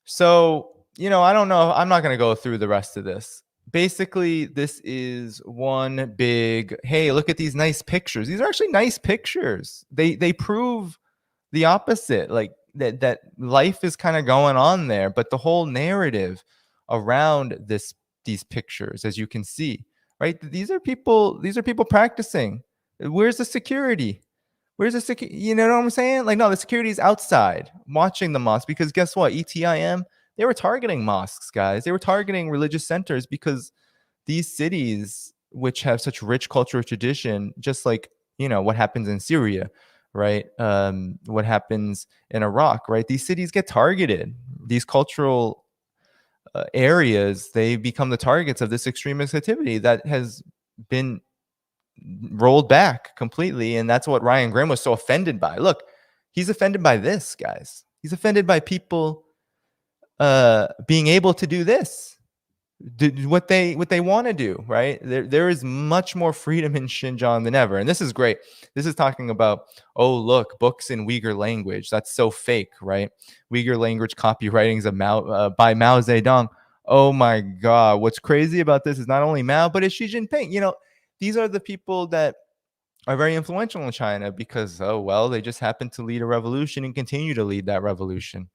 So, I don't know. I'm not going to go through the rest of this. Basically, this is one big, hey, look at these nice pictures. These are actually nice pictures. They prove the opposite, like that life is kind of going on there, but the whole narrative around these pictures, as you can see, right? These are people practicing. Where's the security? Where's the security? You know what I'm saying? Like, no, the security is outside watching the mosque, because guess what? ETIM, they were targeting mosques, guys. They were targeting religious centers because these cities, which have such rich cultural tradition, just like, what happens in Syria, right? What happens in Iraq, right? These cities get targeted. These cultural areas, they become the targets of this extremist activity that has been rolled back completely. And that's what Ryan Grimm was so offended by. Look, he's offended by this, guys. He's offended by people being able to do this, what they want to do, right? There is much more freedom in Xinjiang than ever. And this is great. This is talking about, oh, look, books in Uyghur language. That's so fake, right? Uyghur language copywritings of by Mao Zedong. Oh my God. What's crazy about this is not only Mao, but it's Xi Jinping. These are the people that are very influential in China because, oh, well, they just happen to lead a revolution and continue to lead that revolution.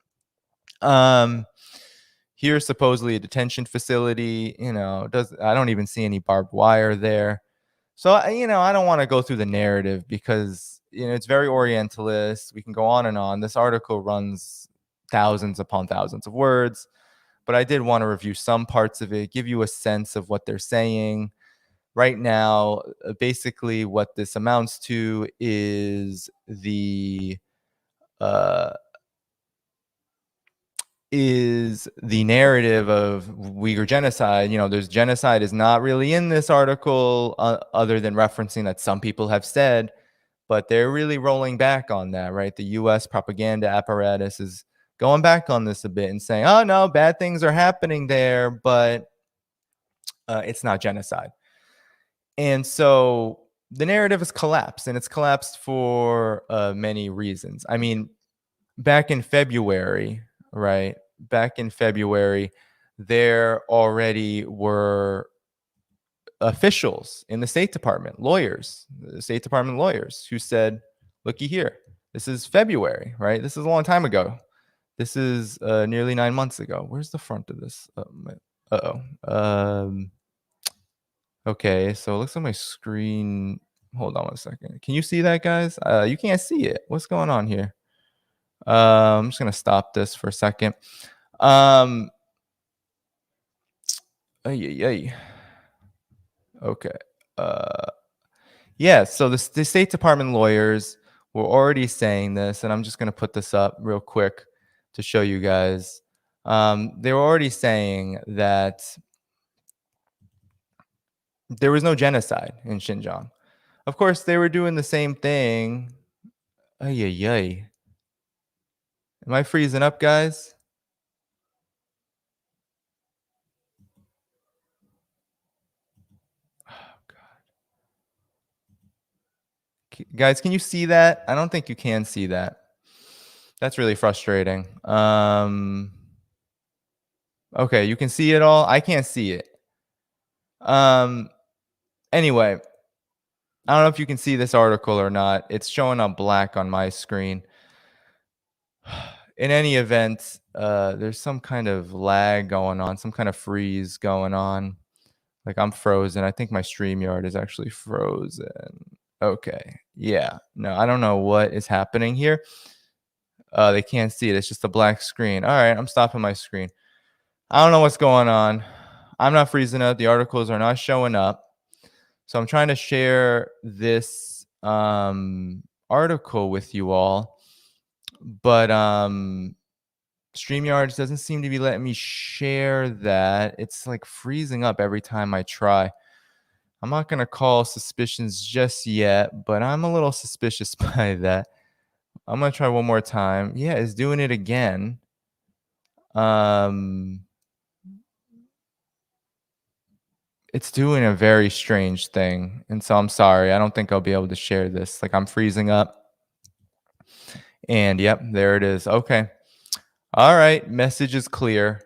Here's supposedly a detention facility. I don't even see any barbed wire there. So, I don't want to go through the narrative because, it's very Orientalist. We can go on and on. This article runs thousands upon thousands of words, but I did want to review some parts of it, give you a sense of what they're saying. Right now, basically what this amounts to is the narrative of Uyghur genocide. There's genocide is not really in this article, other than referencing that some people have said, but they're really rolling back on that, right? The U.S. propaganda apparatus is going back on this a bit and saying, oh, no, bad things are happening there, but it's not genocide. And so the narrative has collapsed, and it's collapsed for many reasons. I mean, back in February, right? Back in February, there already were officials in the State Department, the State Department lawyers, who said, looky here, this is February, right? This is a long time ago. This is nearly 9 months ago. Where's the front of this? Okay, so it looks like my screen. Hold on one second. Can you see that, guys? You can't see it. What's going on here? I'm just gonna stop this for a second. Okay. Yeah. So the State Department lawyers were already saying this, and I'm just gonna put this up real quick to show you guys. They were already saying that there was no genocide in Xinjiang. Of course, they were doing the same thing. Am I freezing up, guys? Guys, can you see that? I don't think you can see that. That's really frustrating. Okay, you can see it all. I can't see it. Anyway, I don't know if you can see this article or not. It's showing up black on my screen. In any event, there's some kind of lag going on, some kind of freeze going on. Like, I'm frozen. I think my StreamYard is actually frozen. Okay. Yeah. No, I don't know what is happening here. They can't see it. It's just a black screen. All right. I'm stopping my screen. I don't know what's going on. I'm not freezing up. The articles are not showing up. So I'm trying to share this article with you all. But StreamYard doesn't seem to be letting me share that. It's like freezing up every time I try. I'm not going to call suspicions just yet, but I'm a little suspicious by that. I'm going to try one more time. Yeah, it's doing it again. Um, it's doing a very strange thing. And so I'm sorry. I don't think I'll be able to share this. Like I'm freezing up. And yep, there it is. Okay. All right. Message is clear.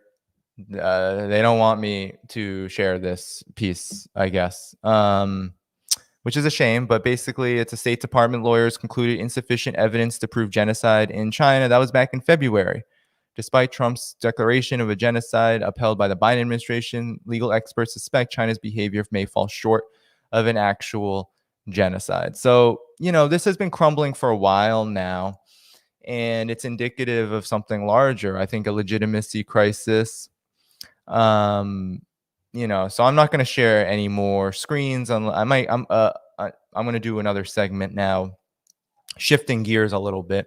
They don't want me to share this piece, I guess. Which is a shame, but basically, it's a State Department lawyers concluded insufficient evidence to prove genocide in China. That was back in February. Despite Trump's declaration of a genocide upheld by the Biden administration, legal experts suspect China's behavior may fall short of an actual genocide. So, this has been crumbling for a while now, and it's indicative of something larger. I think a legitimacy crisis. Um, so I'm not going to share any more screens. I'm going to do another segment now, shifting gears a little bit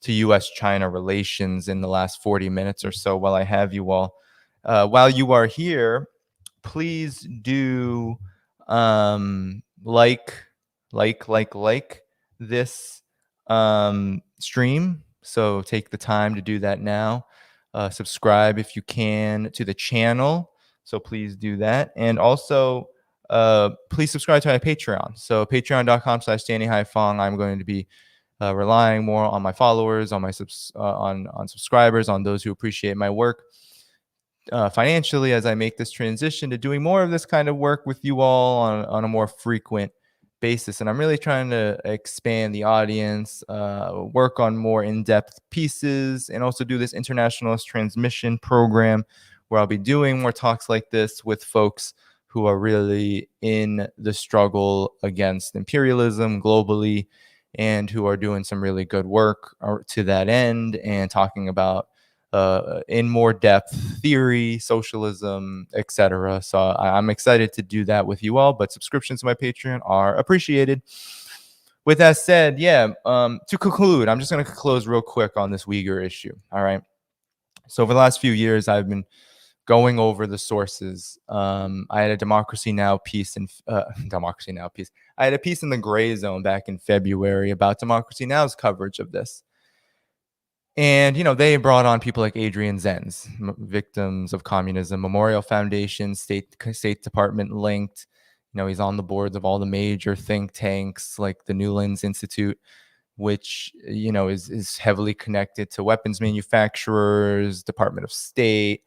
to U.S. China relations in the last 40 minutes or so while I have you all. While you are here, please do like this stream. So take the time to do that now. Subscribe if you can to the channel. So please do that. And also, please subscribe to my Patreon. So patreon.com/Danny Haiphong. I'm going to be relying more on my followers, on my on subscribers, on those who appreciate my work financially as I make this transition to doing more of this kind of work with you all on a more frequent basis. And I'm really trying to expand the audience, work on more in-depth pieces, and also do this internationalist transmission program where I'll be doing more talks like this with folks who are really in the struggle against imperialism globally and who are doing some really good work to that end and talking about in more depth theory, socialism, etc. So I'm excited to do that with you all, but subscriptions to my Patreon are appreciated. With that said, to conclude, I'm just going to close real quick on this Uyghur issue. All right. So over the last few years, I've been going over the sources. I had a Democracy Now! Piece in Democracy Now! Piece. I had a piece in the Gray Zone back in February about Democracy Now!'s coverage of this. And, they brought on people like Adrian Zenz, Victims of Communism Memorial Foundation, State Department linked. He's on the boards of all the major think tanks like the Newlands Institute, which, is heavily connected to weapons manufacturers, Department of State.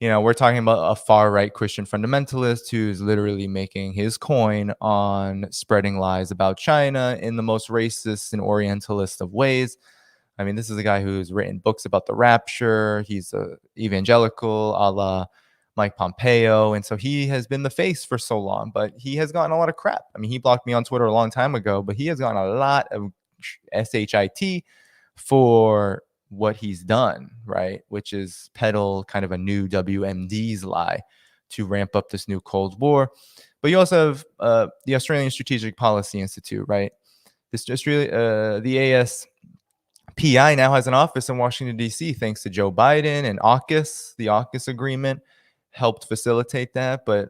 We're talking about a far-right Christian fundamentalist who's literally making his coin on spreading lies about China in the most racist and orientalist of ways. I mean, this is a guy who's written books about the rapture. He's a evangelical a la Mike Pompeo. And so he has been the face for so long, but he has gotten a lot of crap. I mean, he blocked me on Twitter a long time ago, but he has gotten a lot of shit for what he's done, right? Which is peddle kind of a new WMD's lie to ramp up this new Cold War. But you also have the Australian Strategic Policy Institute, right? This just really, the ASPI now has an office in Washington, D.C., thanks to Joe Biden and AUKUS. The AUKUS agreement helped facilitate that. But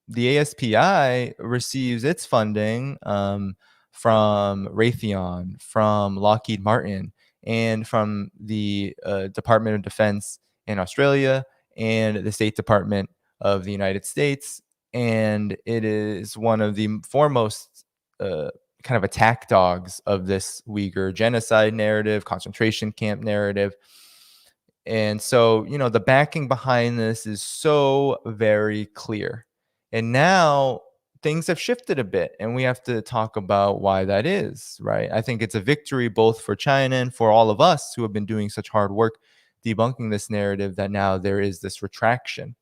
the ASPI receives its funding from Raytheon, from Lockheed Martin, and from the Department of Defense in Australia and the State Department of the United States. And it is one of the foremost kind of attack dogs of this Uyghur genocide narrative, concentration camp narrative. And so, the backing behind this is so very clear. And now things have shifted a bit, and we have to talk about why that is, right? I think it's a victory both for China and for all of us who have been doing such hard work debunking this narrative that now there is this retraction.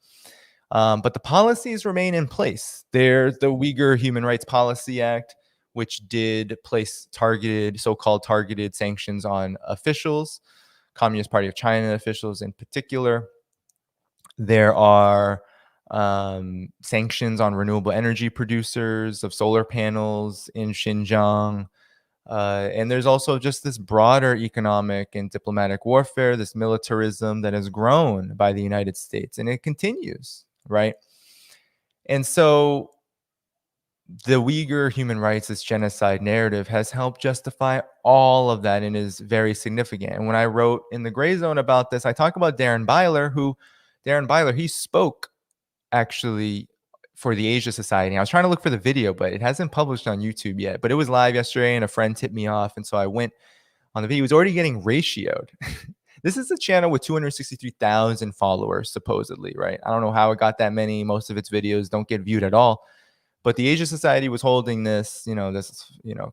But the policies remain in place. There's the Uyghur Human Rights Policy Act, which did place so-called targeted sanctions on officials, Communist Party of China officials in particular. There are sanctions on renewable energy producers of solar panels in Xinjiang. And there's also just this broader economic and diplomatic warfare, this militarism that has grown by the United States, and it continues, right? And so the Uyghur human rights, this genocide narrative has helped justify all of that and is very significant. And when I wrote in the Gray Zone about this, I talk about Darren Byler, he spoke actually for the Asia Society. I was trying to look for the video, but it hasn't published on YouTube yet. But it was live yesterday, and a friend tipped me off, and so I went on the video. He was already getting ratioed. This is a channel with 263,000 followers, supposedly, right? I don't know how it got that many. Most of its videos don't get viewed at all. But the Asia Society was holding this,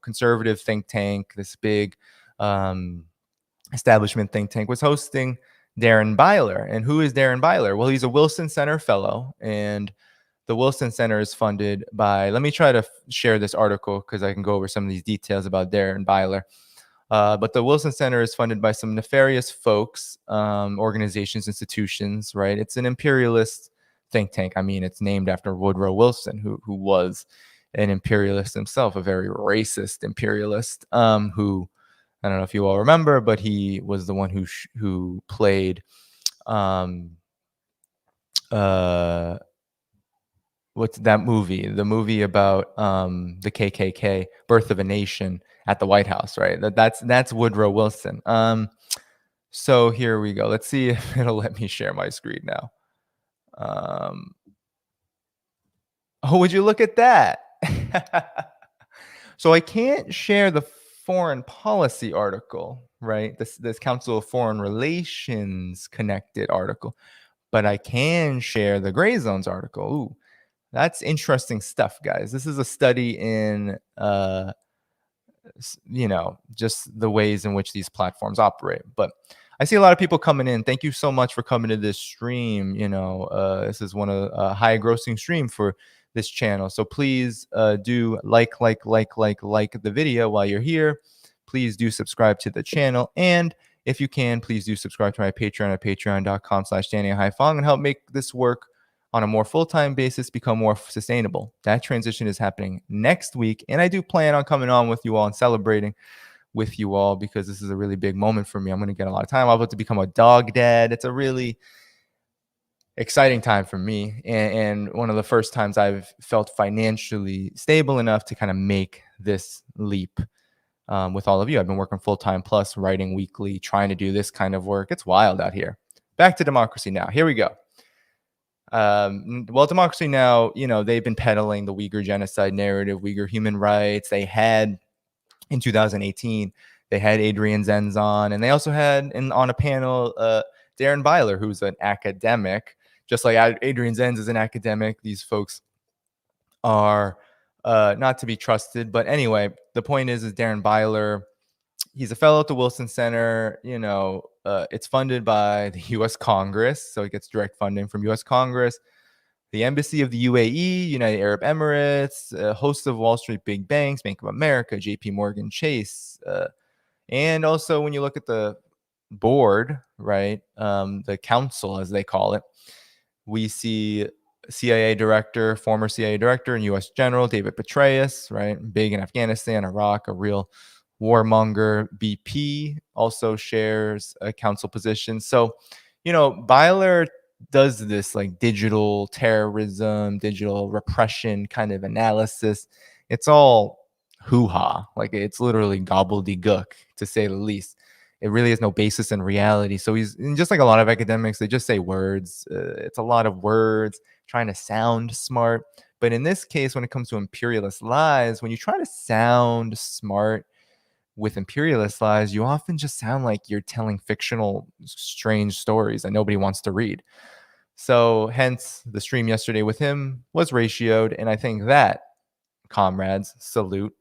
conservative think tank, this big establishment think tank was hosting Darren Byler. And who is Darren Byler? Well, he's a Wilson Center fellow, and the Wilson Center is funded by, let me try to share this article because I can go over some of these details about Darren Byler. But the Wilson Center is funded by some nefarious folks, organizations, institutions, right? It's an imperialist think tank. I mean, it's named after Woodrow Wilson, who was an imperialist himself, a very racist imperialist, who, I don't know if you all remember, but he was the one who played what's that movie? The movie about the KKK, Birth of a Nation, at the White House, right? That's Woodrow Wilson. So here we go. Let's see if it'll let me share my screen now. Oh, would you look at that? So I can't share the foreign policy article, right? This Council of Foreign Relations connected article, but I can share the Gray Zones article. Ooh, that's interesting stuff, guys. This is a study in, just the ways in which these platforms operate. But I see a lot of people coming in. Thank you so much for coming to this stream. This is one of a high grossing stream for this channel. So please do like the video while you're here. Please do subscribe to the channel. And if you can, please do subscribe to my Patreon at patreon.com/DannyHaiphong and help make this work on a more full-time basis become more sustainable. That transition is happening next week. And I do plan on coming on with you all and celebrating with you all because this is a really big moment for me. I'm going to get a lot of time. I'm about to become a dog dad. It's a really exciting time for me. And one of the first times I've felt financially stable enough to kind of make this leap with all of you. I've been working full-time plus writing weekly, trying to do this kind of work. It's wild out here. Back to Democracy Now! Here we go. Well, Democracy Now!, they've been peddling the Uyghur genocide narrative, Uyghur human rights. They had, in 2018, they had Adrian Zenz on, and they also had on a panel Darren Byler, who's an academic. Just like Adrian Zenz is an academic, these folks are not to be trusted. But anyway, the point is Darren Byler, he's a fellow at the Wilson Center. It's funded by the U.S. Congress, so it gets direct funding from U.S. Congress, the Embassy of the UAE, United Arab Emirates, a host of Wall Street big banks, Bank of America, J.P. Morgan Chase, and also when you look at the board, right, the council, as they call it, we see former CIA director and U.S. General David Petraeus, right, big in Afghanistan, Iraq, a real warmonger. BP also shares a council position. So, Byler does this like digital terrorism, digital repression kind of analysis. It's all hoo-ha. Like it's literally gobbledygook, to say the least. It really has no basis in reality. So he's just like a lot of academics, they just say words. It's a lot of words trying to sound smart. But in this case, when it comes to imperialist lies, when you try to sound smart with imperialist lies, you often just sound like you're telling fictional, strange stories that nobody wants to read. So hence the stream yesterday with him was ratioed. And I think that, comrades, salute,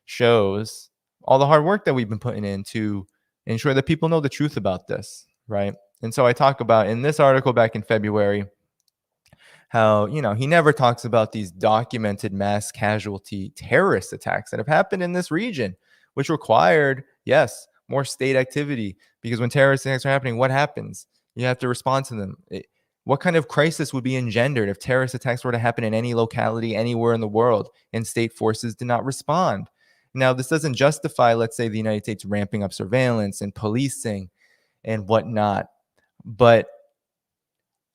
shows all the hard work that we've been putting in to ensure that people know the truth about this, right? And so I talk about in this article back in February how, he never talks about these documented mass casualty terrorist attacks that have happened in this region, which required, yes, more state activity. Because when terrorist attacks are happening, what happens? You have to respond to them. What kind of crisis would be engendered if terrorist attacks were to happen in any locality, anywhere in the world, and state forces did not respond? Now, this doesn't justify, let's say, the United States ramping up surveillance and policing and whatnot. But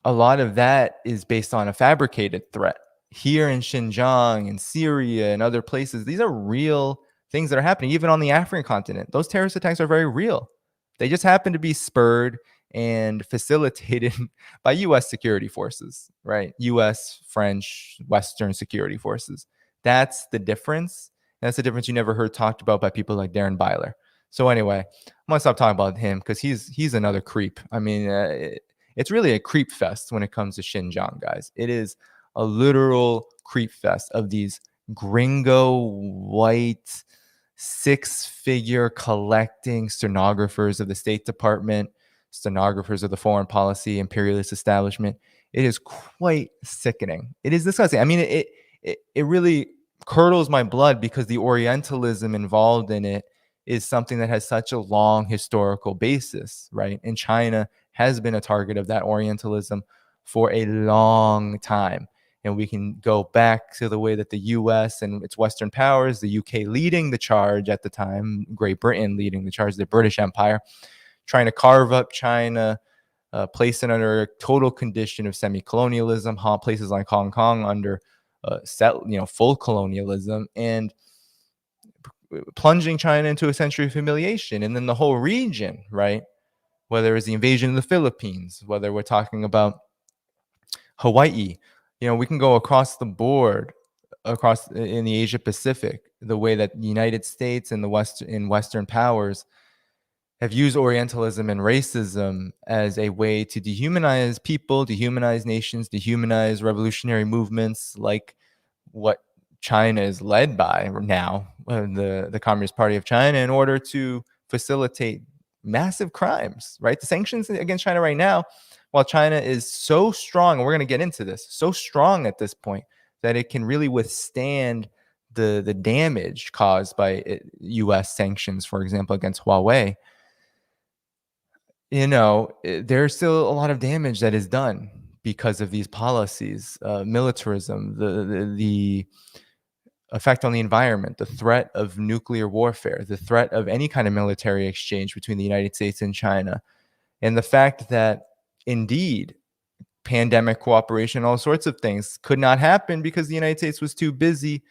a lot of that is based on a fabricated threat, here in Xinjiang and Syria and other places, these are real things that are happening, even on the African continent. Those terrorist attacks are very real. They just happen to be spurred and facilitated by U.S. security forces, right? U.S., French, Western security forces. That's the difference. That's the difference you never heard talked about by people like Darren Byler. So anyway, I'm gonna stop talking about him because he's another creep. I mean, it's really a creep fest when it comes to Xinjiang, guys. It is a literal creep fest of these gringo white six-figure collecting stenographers of the State Department, stenographers of the foreign policy imperialist establishment. It is quite sickening. It is disgusting. I mean, it really curdles my blood because the Orientalism involved in it is something that has such a long historical basis, right? And China has been a target of that Orientalism for a long time. And we can go back to the way that the US and its Western powers, the UK leading the charge at the time, Great Britain leading the charge, the British Empire, trying to carve up China, place it under a total condition of semi-colonialism, places like Hong Kong under full colonialism, and plunging China into a century of humiliation. And then the whole region, right? Whether it's the invasion of the Philippines, whether we're talking about Hawaii, we can go across the board, across in the Asia Pacific, the way that the United States and the Western powers have used Orientalism and racism as a way to dehumanize people, dehumanize nations, dehumanize revolutionary movements like what China is led by now, the Communist Party of China, in order to facilitate massive crimes, right? The sanctions against China right now, while China is so strong, and we're going to get into this, so strong at this point that it can really withstand the damage caused by U.S. sanctions, for example, against Huawei. There's still a lot of damage that is done because of these policies, militarism, the effect on the environment, the threat of nuclear warfare, the threat of any kind of military exchange between the United States and China, and the fact that indeed pandemic cooperation, all sorts of things could not happen because the United States was too busy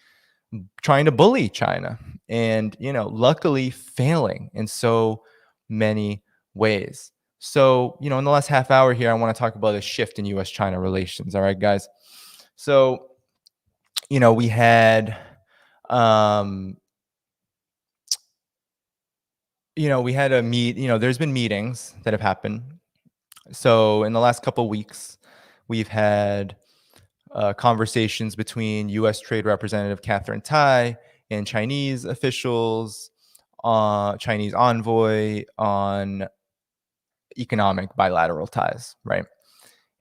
trying to bully China and, luckily failing in so many ways. So, in the last half hour here, I want to talk about a shift in U.S. China relations. All right, guys. So, we had, there's been meetings that have happened. So, in the last couple of weeks, we've had conversations between U.S. Trade Representative Catherine Tai and Chinese officials, Chinese envoy on economic bilateral ties, right?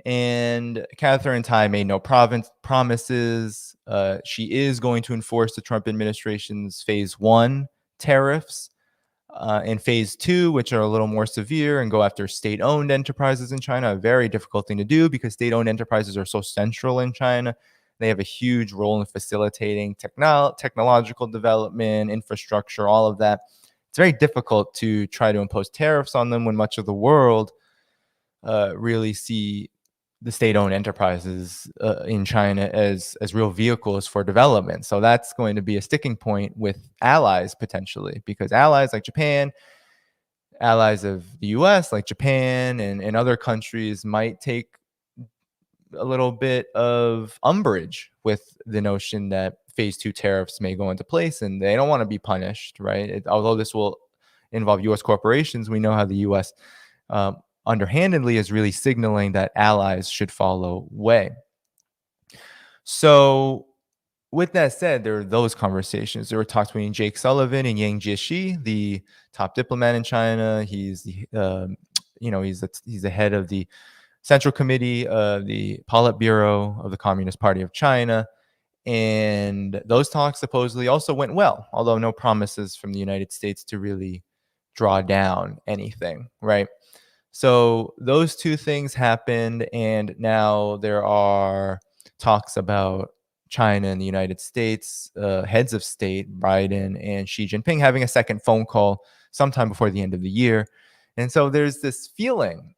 And Catherine Tai made no promises. She is going to enforce the Trump administration's phase 1 tariffs and phase 2, which are a little more severe and go after state-owned enterprises in China. A very difficult thing to do because state-owned enterprises are so central in China. They have a huge role in facilitating technological development, infrastructure, all of that. It's very difficult to try to impose tariffs on them when much of the world really see the state-owned enterprises in China as real vehicles for development. So that's going to be a sticking point with allies potentially, because allies like Japan, allies of the U.S. like Japan and other countries might take a little bit of umbrage with the notion that phase 2 tariffs may go into place, and they don't want to be punished, right? Although this will involve U.S. corporations, we know how the U.S. Underhandedly is really signaling that allies should follow way. So with that said, there are those conversations. There were talks between Jake Sullivan and Yang Jiechi, the top diplomat in China. He's the he's the head of the Central Committee, the Politburo of the Communist Party of China. And those talks supposedly also went well, although no promises from the United States to really draw down anything, right? So those two things happened, and now there are talks about China and the United States, heads of state, Biden and Xi Jinping, having a second phone call sometime before the end of the year. And so there's this feeling,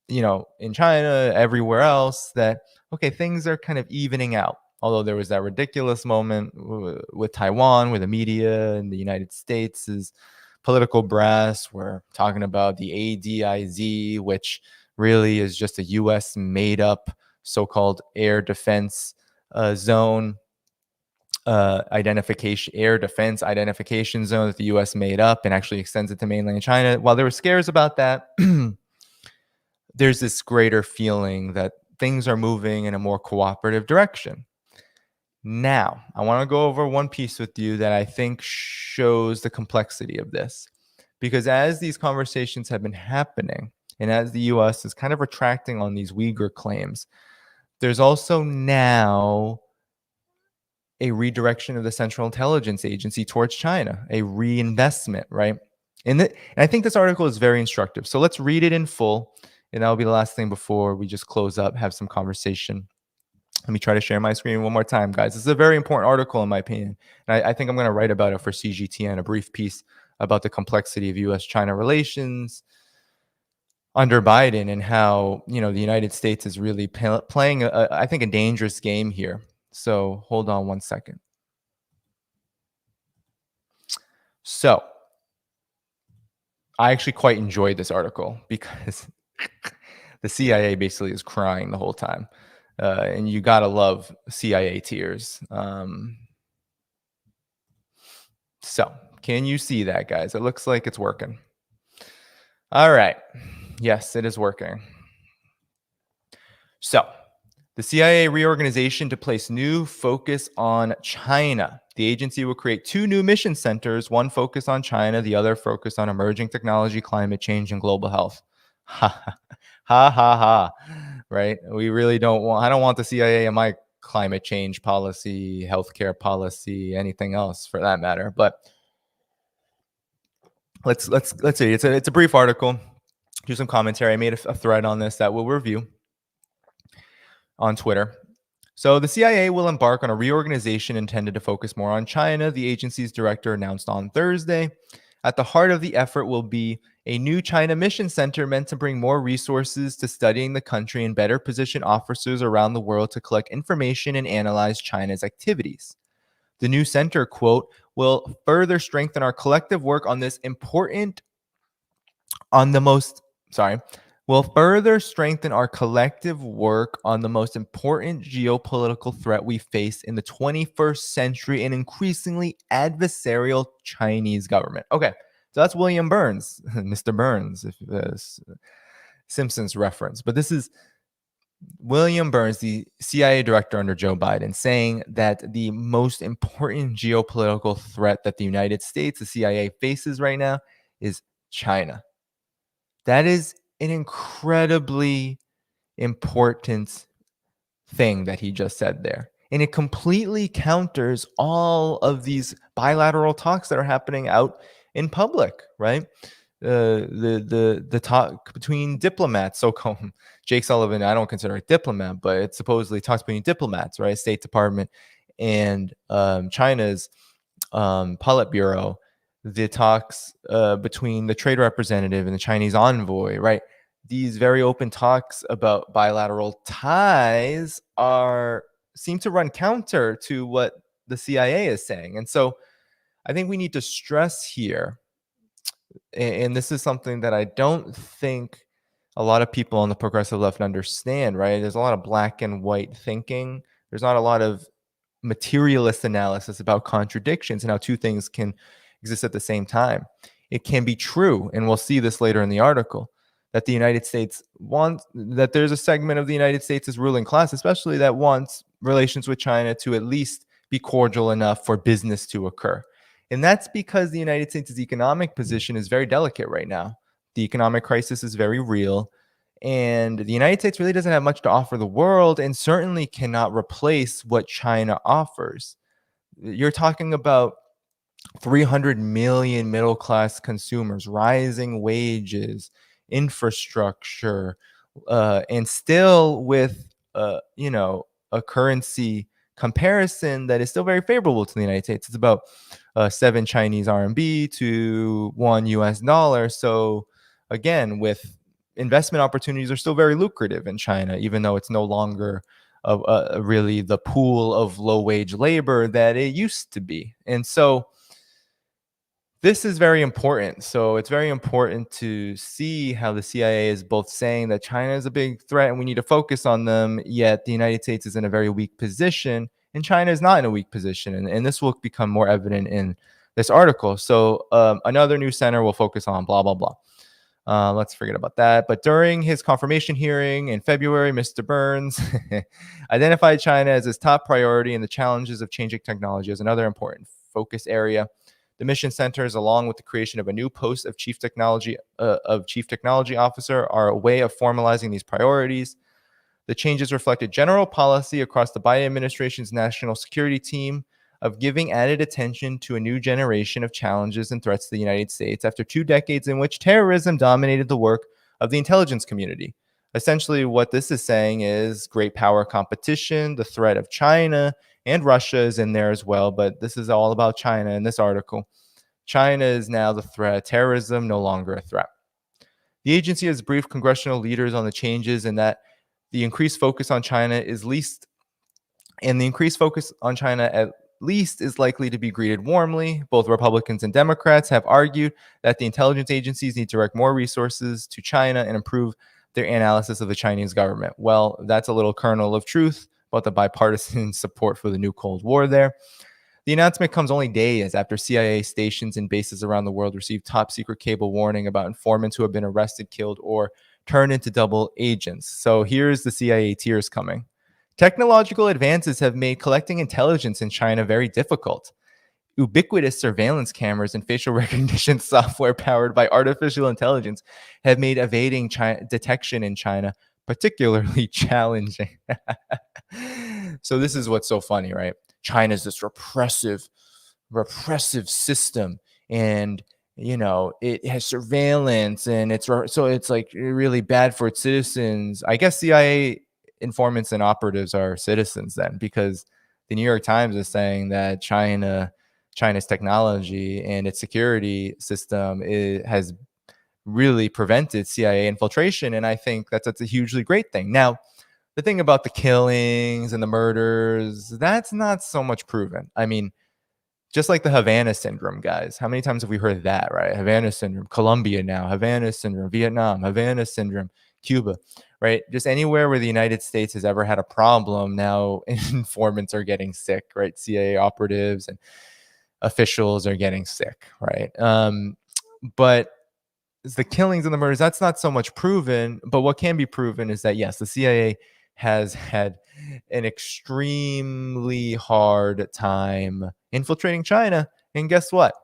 in China, everywhere else, that, okay, things are kind of evening out. Although there was that ridiculous moment with Taiwan, where the media in the United States is political brass were talking about the ADIZ, which really is just a U.S. made up so-called air defense zone air defense identification zone that the U.S. made up and actually extends it to mainland China. While there were scares about that, there's this greater feeling that things are moving in a more cooperative direction. Now, I want to go over one piece with you that I think shows the complexity of this. Because as these conversations have been happening, and as the U.S. is kind of retracting on these Uyghur claims, there's also now a redirection of the Central Intelligence Agency towards China, a reinvestment, right? And I think this article is very instructive. So let's read it in full, and that'll be the last thing before we just close up, have some conversation. Let me try to share my screen one more time, guys. This is a very important article, in my opinion. And I think I'm going to write about it for CGTN, a brief piece about the complexity of U.S. China relations under Biden and how, the United States is really playing, I think, a dangerous game here. So hold on one second. So I actually quite enjoyed this article because the CIA basically is crying the whole time. And you got to love CIA tears. So can you see that, guys? It looks like it's working. All right. Yes, it is working. So the CIA reorganization to place new focus on China. The agency will create 2 new mission centers, one focused on China, the other focused on emerging technology, climate change, and global health. Ha ha ha. Right? We really don't want, I don't want the CIA in my climate change policy, healthcare policy, anything else for that matter. But let's see. It's a brief article. Do some commentary. I made a thread on this that we'll review on Twitter. So the CIA will embark on a reorganization intended to focus more on China, the agency's director announced on Thursday. At the heart of the effort will be a new China mission center meant to bring more resources to studying the country and better position officers around the world to collect information and analyze China's activities. The new center, quote, will further strengthen our collective work on this important, will further strengthen our collective work on the most important geopolitical threat we face in the 21st century, an increasingly adversarial Chinese government. Okay, so that's William Burns, Mr. Burns, if Simpsons reference. But this is William Burns, the CIA director under Joe Biden, saying that the most important geopolitical threat that the United States, the CIA, faces right now is China. That is an incredibly important thing that he just said there. And it completely counters all of these bilateral talks that are happening out in public, right? The talk between diplomats, so-called Jake Sullivan, I don't consider a diplomat, but it supposedly talks between diplomats, right? State Department and China's Politburo, the talks between the trade representative and the Chinese envoy, right? These very open talks about bilateral ties seem to run counter to what the CIA is saying. And so I think we need to stress here, and this is something that I don't think a lot of people on the progressive left understand, right? There's a lot of black and white thinking. There's not a lot of materialist analysis about contradictions and how 2 things can exist at the same time. It can be true, and we'll see this later in the article, that the United States wants, that there's a segment of the United States' ruling class, especially that wants relations with China to at least be cordial enough for business to occur. And that's because the United States' economic position is very delicate right now. The economic crisis is very real. And the United States really doesn't have much to offer the world and certainly cannot replace what China offers. You're talking about 300 million middle-class consumers, rising wages, infrastructure, and still with, a currency comparison that is still very favorable to the United States. It's about 7 Chinese RMB to 1 US dollar. So again, with investment opportunities are still very lucrative in China, even though it's no longer really the pool of low wage labor that it used to be. And so this is very important. So it's very important to see how the CIA is both saying that China is a big threat and we need to focus on them, yet the United States is in a very weak position and China is not in a weak position. And this will become more evident in this article. So another new center will focus on blah, blah, blah. Let's forget about that. But during his confirmation hearing in February, Mr. Burns identified China as his top priority and the challenges of changing technology as another important focus area. The mission centers, along with the creation of a new post of chief technology officer, are a way of formalizing these priorities. The changes reflected general policy across the Biden administration's national security team of giving added attention to a new generation of challenges and threats to the United States after 2 decades in which terrorism dominated the work of the intelligence community. Essentially, what this is saying is great power competition, the threat of China, and Russia is in there as well, but this is all about China in this article. China is now the threat. Terrorism, no longer a threat. The agency has briefed congressional leaders on the changes and that the increased focus on China at least is likely to be greeted warmly. Both Republicans and Democrats have argued that the intelligence agencies need to direct more resources to China and improve their analysis of the Chinese government. Well, that's a little kernel of truth about the bipartisan support for the new Cold War there. The announcement comes only days after CIA stations and bases around the world received top secret cable warning about informants who have been arrested, killed, or turned into double agents. So here's the CIA tears coming. Technological advances have made collecting intelligence in China very difficult. Ubiquitous surveillance cameras and facial recognition software powered by artificial intelligence have made evading detection in China particularly challenging. So this is what's so funny, right? China's this repressive system, and it has surveillance, and it's like really bad for its citizens. I guess CIA informants and operatives are citizens then, because the New York Times is saying that China's technology and its security system has really prevented CIA infiltration, and I think that's a hugely great thing. Now, the thing about the killings and the murders, that's not so much proven. I mean, just like the Havana syndrome, guys. How many times have we heard that, right? Havana syndrome, Colombia now, Havana syndrome, Vietnam, Havana syndrome, Cuba, right? Just anywhere where the United States has ever had a problem, now informants are getting sick, right? CIA operatives and officials are getting sick, right? But the killings and the murders, that's not so much proven. But what can be proven is that, yes, the CIA has had an extremely hard time infiltrating China. And guess what?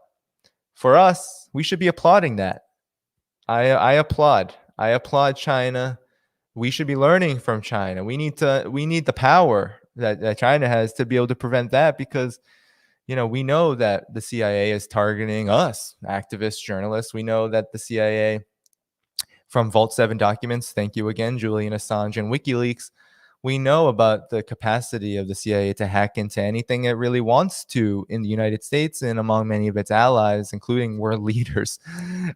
For us, we should be applauding that. I applaud China. We should be learning from China. We need the power that China has to be able to prevent that, because we know that the CIA is targeting us, activists, journalists. We know that the CIA, from Vault 7 documents, thank you again, Julian Assange and WikiLeaks, we know about the capacity of the CIA to hack into anything it really wants to in the United States and among many of its allies, including world leaders,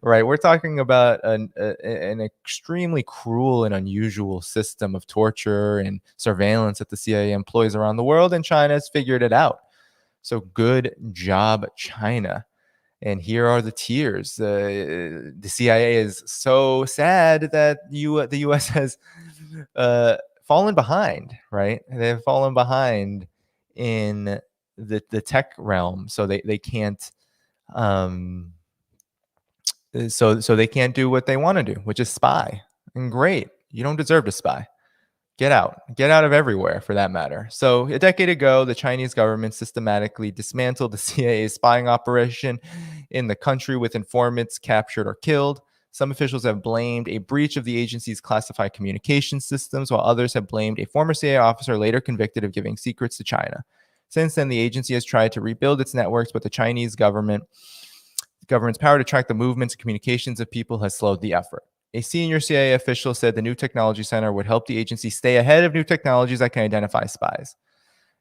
right? We're talking about an extremely cruel and unusual system of torture and surveillance that the CIA employs around the world, and China has figured it out. So good job, China. And here are the tears. The CIA is so sad that the U.S. has fallen behind, right? They've fallen behind in the tech realm, so they can't so they can't do what they want to do, which is spy. And great, you don't deserve to spy. Get out of everywhere, for that matter. So a decade ago, the Chinese government systematically dismantled the CIA's spying operation in the country, with informants captured or killed. Some officials have blamed a breach of the agency's classified communication systems, while others have blamed a former CIA officer later convicted of giving secrets to China. Since then, the agency has tried to rebuild its networks, but the Chinese government's power to track the movements and communications of people has slowed the effort. A senior CIA official said the new technology center would help the agency stay ahead of new technologies that can identify spies.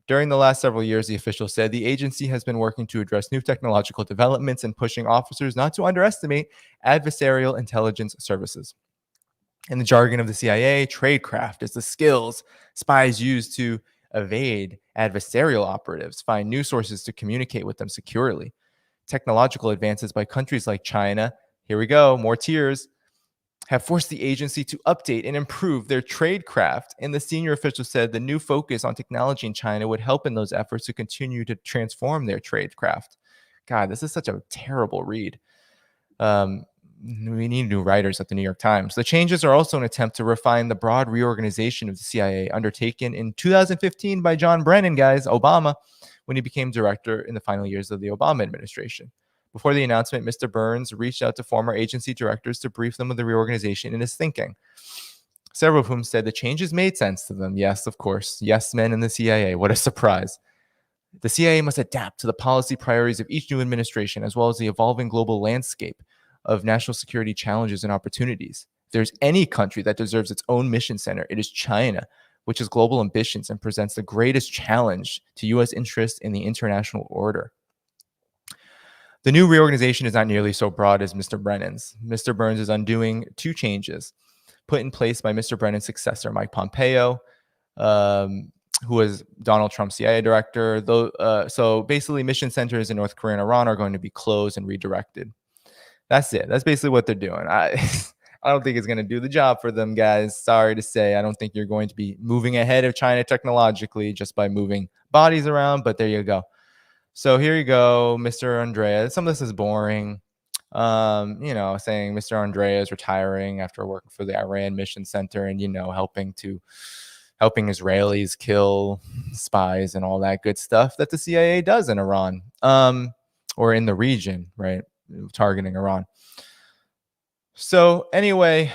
During the last several years, the official said, the agency has been working to address new technological developments and pushing officers not to underestimate adversarial intelligence services. In the jargon of the CIA, tradecraft is the skills spies use to evade adversarial operatives, find new sources to communicate with them securely. Technological advances by countries like China, here we go, more tiers, have forced the agency to update and improve their tradecraft. And the senior official said the new focus on technology in China would help in those efforts to continue to transform their tradecraft. God, this is such a terrible read. We need new writers at the New York Times. The changes are also an attempt to refine the broad reorganization of the CIA undertaken in 2015 by John Brennan, guys, Obama, when he became director in the final years of the Obama administration. Before the announcement, Mr. Burns reached out to former agency directors to brief them of the reorganization and his thinking. Several of whom said the changes made sense to them. Yes, of course. Yes, men in the CIA. What a surprise. The CIA must adapt to the policy priorities of each new administration, as well as the evolving global landscape of national security challenges and opportunities. If there's any country that deserves its own mission center, it is China, which has global ambitions and presents the greatest challenge to U.S. interests in the international order. The new reorganization is not nearly so broad as Mr. Brennan's. Mr. Burns is undoing two changes put in place by Mr. Brennan's successor, Mike Pompeo, who was Donald Trump's CIA director. So basically, mission centers in North Korea and Iran are going to be closed and redirected. That's it. That's basically what they're doing. I don't think it's going to do the job for them, guys. Sorry to say. I don't think you're going to be moving ahead of China technologically just by moving bodies around, but there you go. So here you go, Mr. Andrea. Some of this is boring. Saying Mr. Andrea is retiring after working for the Iran Mission Center and, helping Israelis kill spies and all that good stuff that the CIA does in Iran, or in the region, right? Targeting Iran. So anyway,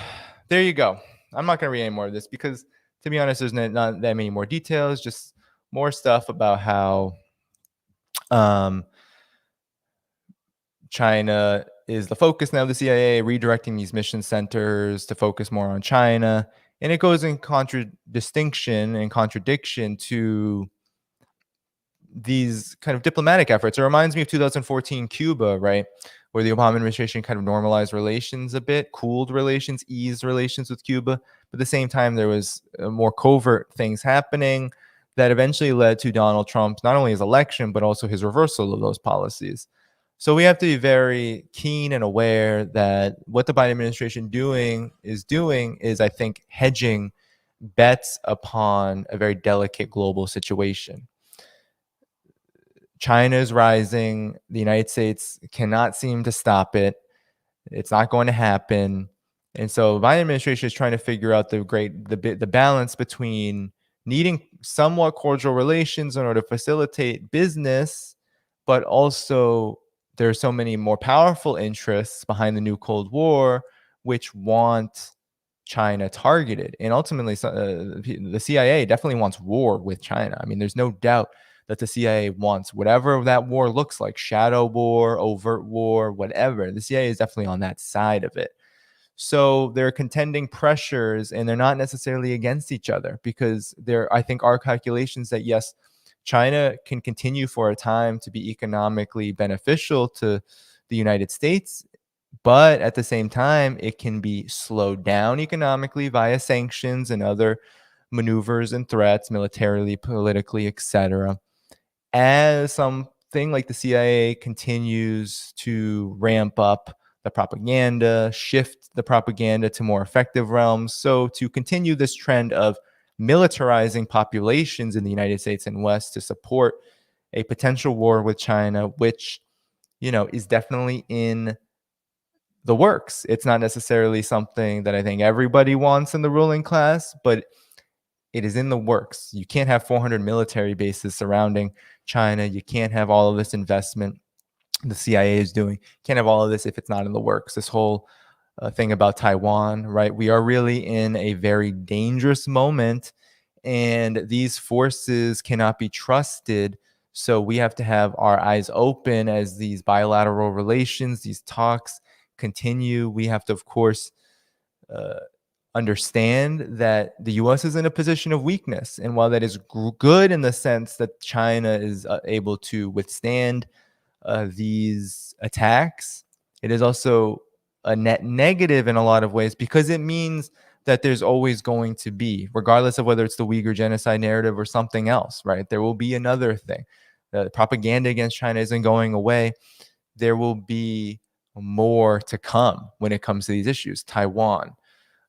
there you go. I'm not going to read any more of this because, to be honest, there's not that many more details, just more stuff about how China is the focus now of the CIA, redirecting these mission centers to focus more on China. And it goes in contradiction to these kind of diplomatic efforts. It reminds me of 2014 Cuba, right? Where the Obama administration kind of normalized relations a bit, cooled relations, eased relations with Cuba. But at the same time, there was more covert things happening that eventually led to Donald Trump, not only his election, but also his reversal of those policies. So we have to be very keen and aware that what the Biden administration is, I think, hedging bets upon a very delicate global situation. China is rising. The United States cannot seem to stop it. It's not going to happen. And so the Biden administration is trying to figure out the balance between needing somewhat cordial relations in order to facilitate business, but also there are so many more powerful interests behind the new Cold War, which want China targeted. And ultimately, the CIA definitely wants war with China. I mean, there's no doubt that the CIA wants whatever that war looks like, shadow war, overt war, whatever. The CIA is definitely on that side of it. So they're contending pressures and they're not necessarily against each other because I think, are calculations that, yes, China can continue for a time to be economically beneficial to the United States, but at the same time, it can be slowed down economically via sanctions and other maneuvers and threats, militarily, politically, etc. As something like the CIA continues to ramp up the propaganda, shift the propaganda to more effective realms. So to continue this trend of militarizing populations in the United States and West to support a potential war with China, which, is definitely in the works. It's not necessarily something that I think everybody wants in the ruling class, but it is in the works. You can't have 400 military bases surrounding China. You can't have all of this investment the CIA is doing. You can't have all of this if it's not in the works. This whole thing about Taiwan, right? We are really in a very dangerous moment, and these forces cannot be trusted. So we have to have our eyes open as these bilateral relations, these talks continue. We have to, of course, understand that the U.S. is in a position of weakness. And while that is good in the sense that China is able to withstand these attacks, it is also a net negative in a lot of ways because it means that there's always going to be, regardless of whether it's the Uyghur genocide narrative or something else, right? There will be another thing. The propaganda against China isn't going away. There will be more to come when it comes to these issues. Taiwan,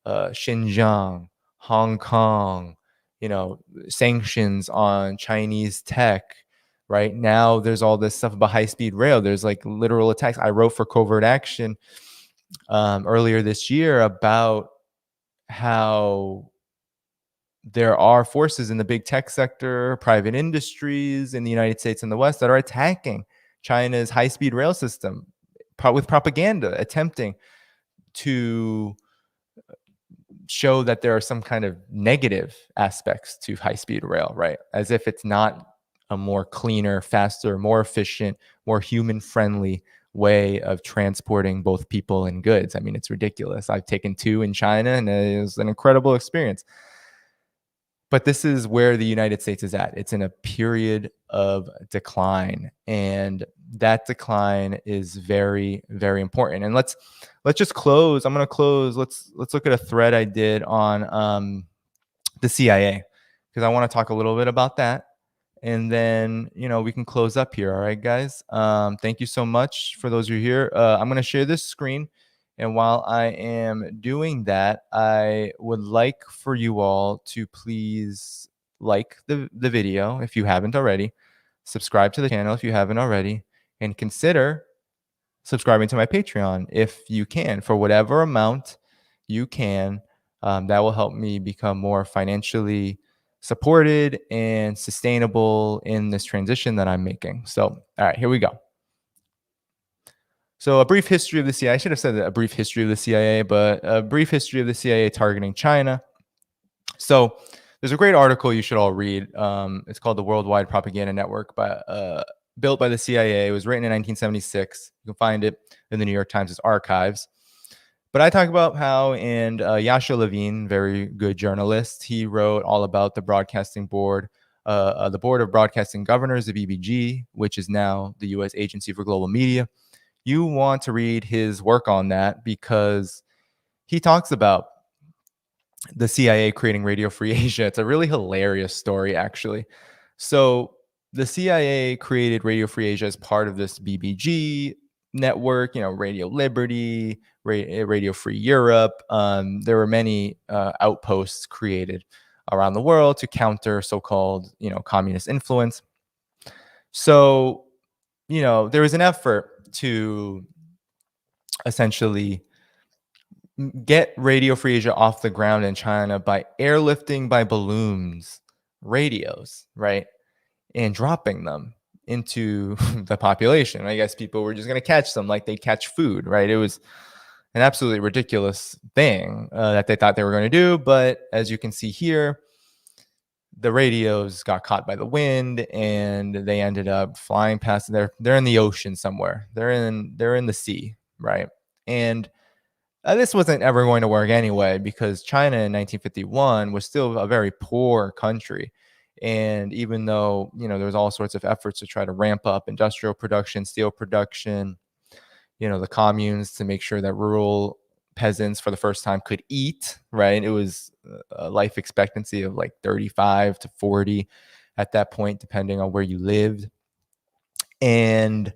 Xinjiang, Hong Kong, sanctions on Chinese tech. Right now, there's all this stuff about high-speed rail. There's like literal attacks. I wrote for Covert Action earlier this year about how there are forces in the big tech sector, private industries in the United States and the West that are attacking China's high-speed rail system with propaganda, attempting to show that there are some kind of negative aspects to high-speed rail, right? As if it's not a more cleaner, faster, more efficient, more human-friendly way of transporting both people and goods. I mean, it's ridiculous. I've taken 2 in China, and it was an incredible experience. But this is where the United States is at. It's in a period of decline, and that decline is very, very important. And let's just close. I'm going to close. Let's look at a thread I did on the CIA, because I want to talk a little bit about that, and then we can close up here. All right, guys. Thank you so much for those who are here. I'm going to share this screen. And while I am doing that, I would like for you all to please like the video if you haven't already, subscribe to the channel if you haven't already, and consider subscribing to my Patreon if you can, for whatever amount you can. That will help me become more financially supported and sustainable in this transition that I'm making. So, all right, here we go. So a brief history of the CIA. I should have said a brief history of the CIA, but a brief history of the CIA targeting China. So there's a great article you should all read. It's called The Worldwide Propaganda Network, built by the CIA. It was written in 1976. You can find it in the New York Times' archives. But I talk about how, and Yasha Levine, very good journalist, he wrote all about the Broadcasting Board, the Board of Broadcasting Governors, the BBG, which is now the U.S. Agency for Global Media. You want to read his work on that because he talks about the CIA creating Radio Free Asia. It's a really hilarious story, actually. So the CIA created Radio Free Asia as part of this BBG network, Radio Liberty, Radio Free Europe. There were many outposts created around the world to counter so-called, communist influence. So, there was an effort to essentially get Radio Free Asia off the ground in China by airlifting by balloons radios, right? And dropping them into the population. I guess people were just going to catch them like they catch food, right? It was an absolutely ridiculous thing that they thought they were going to do. But as you can see here, the radios got caught by the wind and they ended up flying past. They're in the ocean somewhere. They're in the sea, right? And this wasn't ever going to work anyway, because China in 1951 was still a very poor country. And even though, there was all sorts of efforts to try to ramp up industrial production, steel production, the communes to make sure that rural peasants for the first time could eat, right? It was a life expectancy of like 35 to 40 at that point, depending on where you lived. And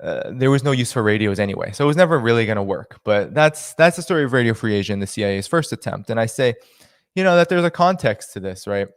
there was no use for radios anyway. So it was never really going to work. But that's the story of Radio Free Asia and the CIA's first attempt. And I say, that there's a context to this, right?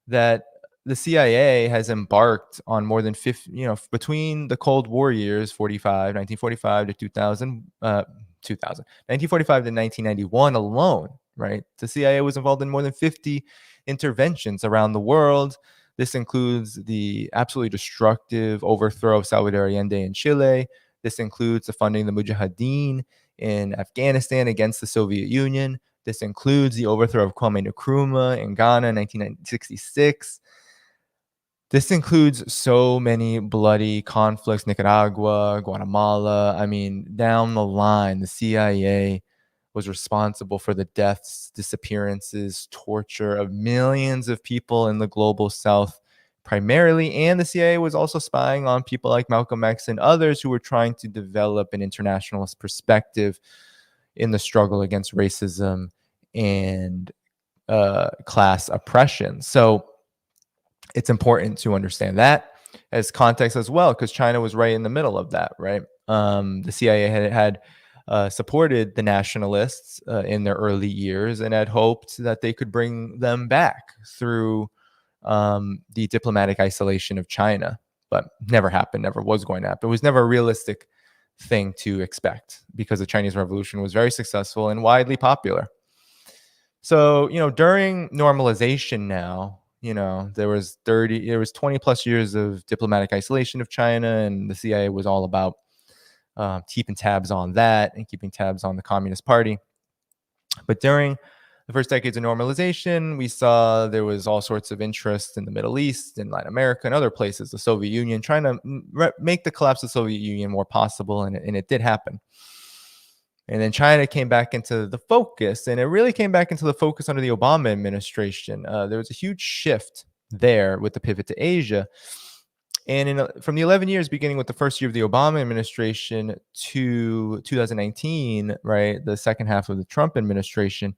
That the CIA has embarked on more than 50, between the Cold War years, 1945 to 2000, 1945 to 1991 alone, right? The CIA was involved in more than 50 interventions around the world. This includes the absolutely destructive overthrow of Salvador Allende in Chile. This includes the funding of the Mujahideen in Afghanistan against the Soviet Union. This includes the overthrow of Kwame Nkrumah in Ghana in 1966. This includes so many bloody conflicts, Nicaragua, Guatemala. I mean, down the line, the CIA was responsible for the deaths, disappearances, torture of millions of people in the global south primarily. And the CIA was also spying on people like Malcolm X and others who were trying to develop an internationalist perspective in the struggle against racism and class oppression. So it's important to understand that as context as well, because China was right in the middle of that, right? The CIA had supported the nationalists in their early years and had hoped that they could bring them back through the diplomatic isolation of China, but never happened, never was going to happen. It was never a realistic thing to expect because the Chinese Revolution was very successful and widely popular. So, during normalization now, there was 20 plus years of diplomatic isolation of China, and the CIA was all about keeping tabs on that and keeping tabs on the Communist Party. But during the first decades of normalization, we saw there was all sorts of interest in the Middle East, in Latin America, and other places, the Soviet Union, trying to make the collapse of the Soviet Union more possible, and it did happen. And then China came back into the focus, and it really came back into the focus under the Obama administration. There was a huge shift there with the pivot to Asia. And from the 11 years beginning with the first year of the Obama administration to 2019, right, the second half of the Trump administration,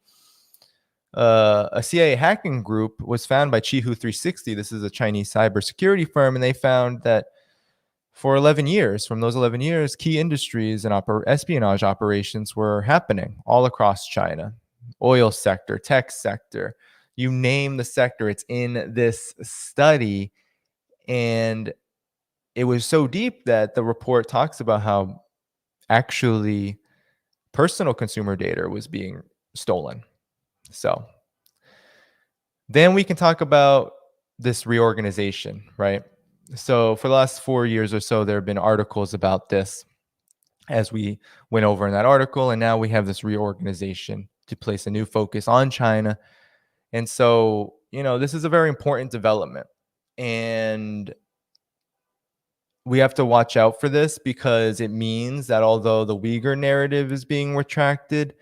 a CIA hacking group was found by Qihu 360. This is a Chinese cybersecurity firm, and they found that for 11 years, from those 11 years, key industries and espionage operations were happening all across China. Oil sector, tech sector, you name the sector, it's in this study. And it was so deep that the report talks about how actually personal consumer data was being stolen. So then we can talk about this reorganization, right? So for the last 4 years or so, there have been articles about this as we went over in that article. And now we have this reorganization to place a new focus on China. And so, this is a very important development. And we have to watch out for this because it means that although the Uyghur narrative is being retracted,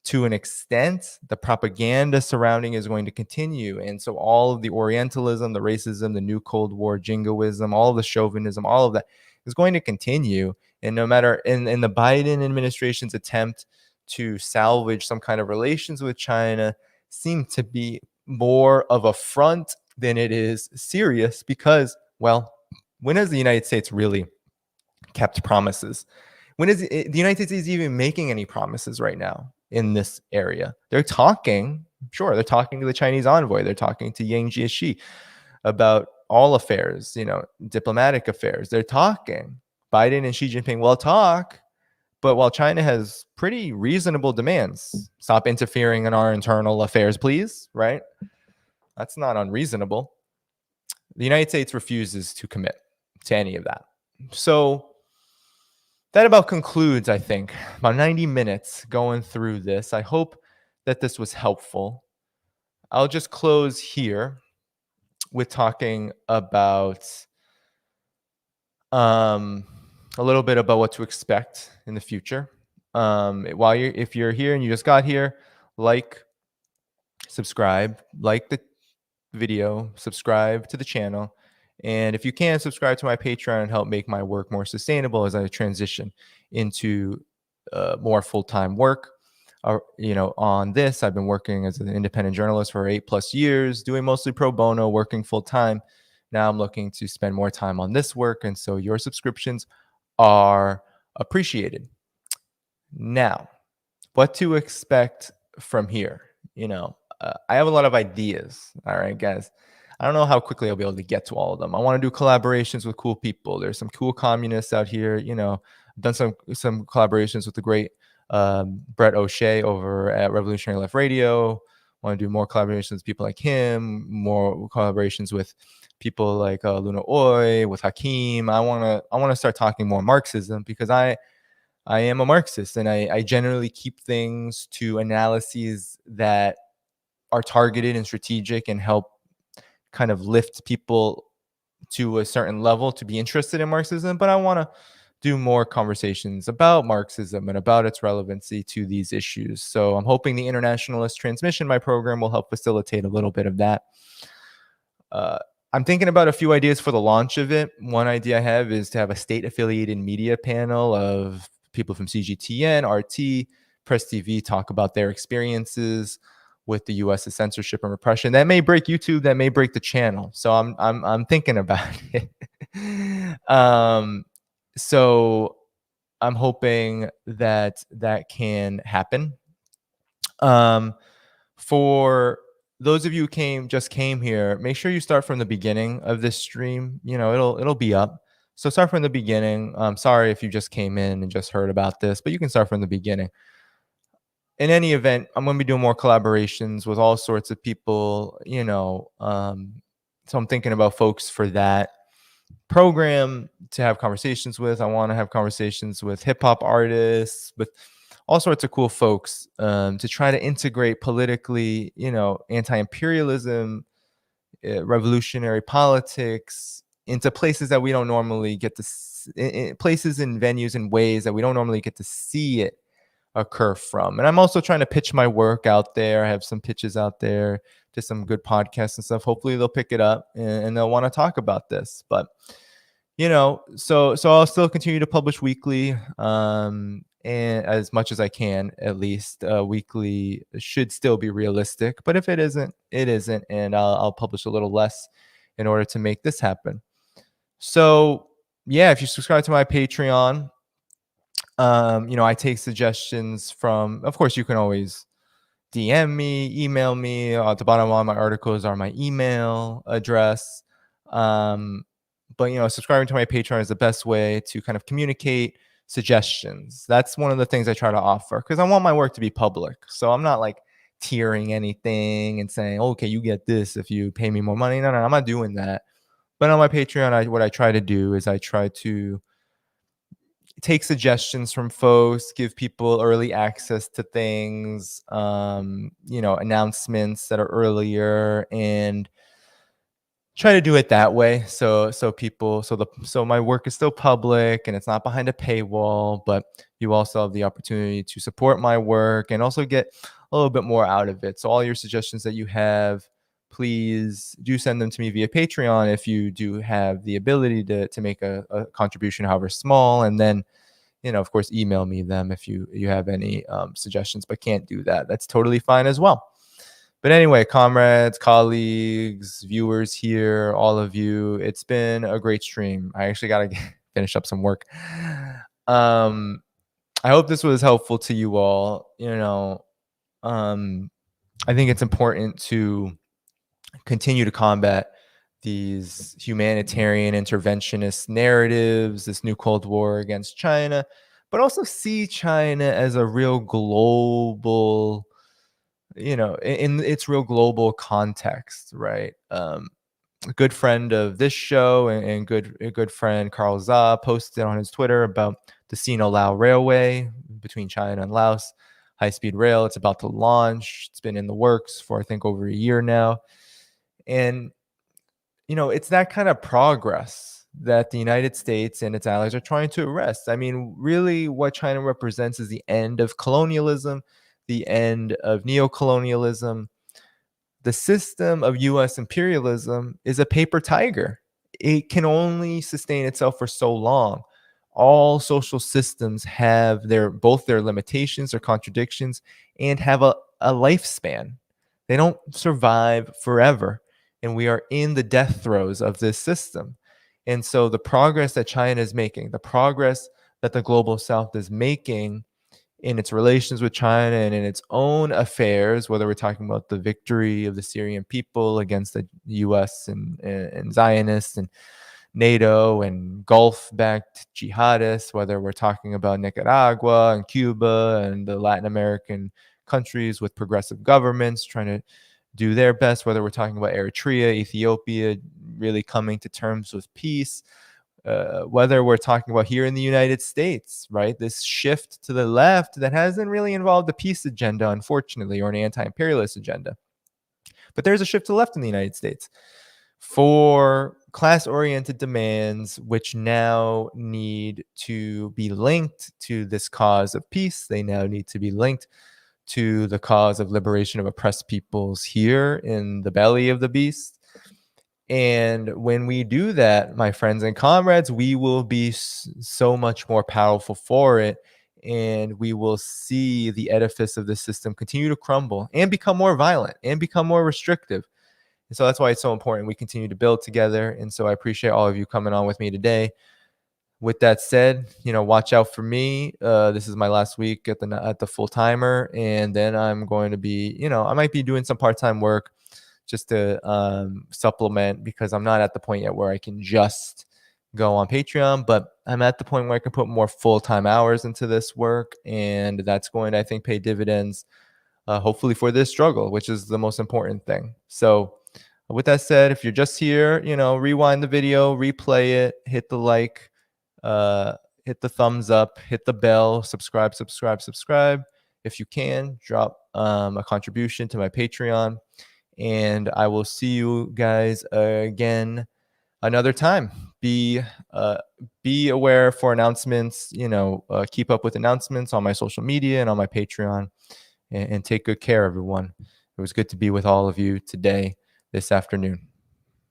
to an extent, the propaganda surrounding is going to continue. And so all of the Orientalism, the racism, the new Cold War jingoism, all of the chauvinism, all of that is going to continue. And no matter in the Biden administration's attempt to salvage some kind of relations with China seem to be more of a front than it is serious because, well, when has the United States really kept promises? When is the United States even making any promises right now in this area? They're talking, sure, they're talking to the Chinese envoy. They're talking to Yang Jiechi about all affairs, diplomatic affairs. They're talking. Biden and Xi Jinping will talk, but while China has pretty reasonable demands, stop interfering in our internal affairs, please, right? That's not unreasonable. The United States refuses to commit to any of that. So that about concludes, I think, about 90 minutes going through this. I hope that this was helpful. I'll just close here with talking about a little bit about what to expect in the future. If you're here and you just got here, subscribe, like the video, subscribe to the channel. And if you can, subscribe to my Patreon and help make my work more sustainable as I transition into more full-time work. On this, I've been working as an independent journalist for 8+ years, doing mostly pro bono, working full-time. Now I'm looking to spend more time on this work. And so your subscriptions are appreciated. Now, what to expect from here? I have a lot of ideas. All right, guys. I don't know how quickly I'll be able to get to all of them. I want to do collaborations with cool people. There's some cool communists out here. I've done some collaborations with the great Brett O'Shea over at Revolutionary Left Radio. I want to do more collaborations with people like him, more collaborations with people like Luna Oy, with Hakeem. I want to start talking more Marxism because I am a Marxist, and I generally keep things to analyses that are targeted and strategic and help kind of lift people to a certain level to be interested in Marxism. But I want to do more conversations about Marxism and about its relevancy to these issues. So I'm hoping the Internationalist Transmission, my program, will help facilitate a little bit of that. I'm thinking about a few ideas for the launch of it. One idea I have is to have a state-affiliated media panel of people from CGTN, RT, Press TV talk about their experiences with the U.S.'s censorship and repression. That may break YouTube. That may break the channel. So I'm thinking about it. So I'm hoping that that can happen. For those of you who just came here, make sure you start from the beginning of this stream. It'll be up. So start from the beginning. I'm sorry if you just came in and just heard about this, but you can start from the beginning. In any event, I'm going to be doing more collaborations with all sorts of people, so I'm thinking about folks for that program to have conversations with. I want to have conversations with hip hop artists, with all sorts of cool folks, to try to integrate politically, anti-imperialism, revolutionary politics into places that we don't normally get to places and venues and ways that we don't normally get to see it occur from. And I'm also trying to pitch my work out there. I have some pitches out there to some good podcasts and stuff. Hopefully they'll pick it up and they'll want to talk about this. But so I'll still continue to publish weekly, and as much as I can, at least. Weekly should still be realistic, but if it isn't, it isn't, and I'll publish a little less in order to make this happen. So yeah, if you subscribe to my Patreon, I take suggestions from, of course, you can always DM me, email me. At the bottom of all my articles are my email address. But subscribing to my Patreon is the best way to kind of communicate suggestions. That's one of the things I try to offer, because I want my work to be public. So I'm not like tiering anything and saying, okay, you get this if you pay me more money. No, I'm not doing that. But on my Patreon, what I try to do is I try to take suggestions from folks, give people early access to things, announcements that are earlier, and try to do it that way. So my work is still public and it's not behind a paywall, but you also have the opportunity to support my work and also get a little bit more out of it. So all your suggestions that you have, please do send them to me via Patreon if you do have the ability to make a contribution, however small. And then, of course, email me them if you have any suggestions, but can't do that. That's totally fine as well. But anyway, comrades, colleagues, viewers here, all of you, it's been a great stream. I actually got to finish up some work. I hope this was helpful to you all. I think it's important to continue to combat these humanitarian interventionist narratives, this new Cold War against China, but also see China as a real global, in its real global context, right? A good friend of this show and a good friend Carl Za posted on his Twitter about the Sino-Lao Railway between China and Laos, high-speed rail. It's about to launch. It's been in the works for, I think, over a year now. And, it's that kind of progress that the United States and its allies are trying to arrest. I mean, really what China represents is the end of colonialism, the end of neocolonialism. The system of U.S. imperialism is a paper tiger. It can only sustain itself for so long. All social systems have both their limitations or contradictions and have a lifespan. They don't survive forever. And we are in the death throes of this system. And so the progress that China is making, the progress that the global South is making in its relations with China and in its own affairs, whether we're talking about the victory of the Syrian people against the U.S. and Zionists and NATO and Gulf-backed jihadists, whether we're talking about Nicaragua and Cuba and the Latin American countries with progressive governments trying to do their best, whether we're talking about Eritrea, Ethiopia, really coming to terms with peace, whether we're talking about here in the United States, right? This shift to the left that hasn't really involved a peace agenda, unfortunately, or an anti-imperialist agenda. But there's a shift to the left in the United States for class-oriented demands, which now need to be linked to this cause of peace. They now need to be linked to the cause of liberation of oppressed peoples here in the belly of the beast. And when we do that, my friends and comrades, we will be so much more powerful for it. and we will see the edifice of the system continue to crumble and become more violent and become more restrictive. And so that's why it's so important we continue to build together. And so I appreciate all of you coming on with me today. With that said, watch out for me. This is my last week at the full timer, and then I'm going to be, I might be doing some part time work just to supplement, because I'm not at the point yet where I can just go on Patreon, but I'm at the point where I can put more full time hours into this work, and that's going to, I think, pay dividends. Hopefully for this struggle, which is the most important thing. So with that said, if you're just here, rewind the video, replay it, hit the like, uh, hit the thumbs up, hit the bell, subscribe. If you can, drop a contribution to my Patreon, and I will see you guys again another time. Be aware for announcements. Keep up with announcements on my social media and on my Patreon, and take good care, everyone. It was good to be with all of you today, this afternoon.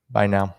Bye now.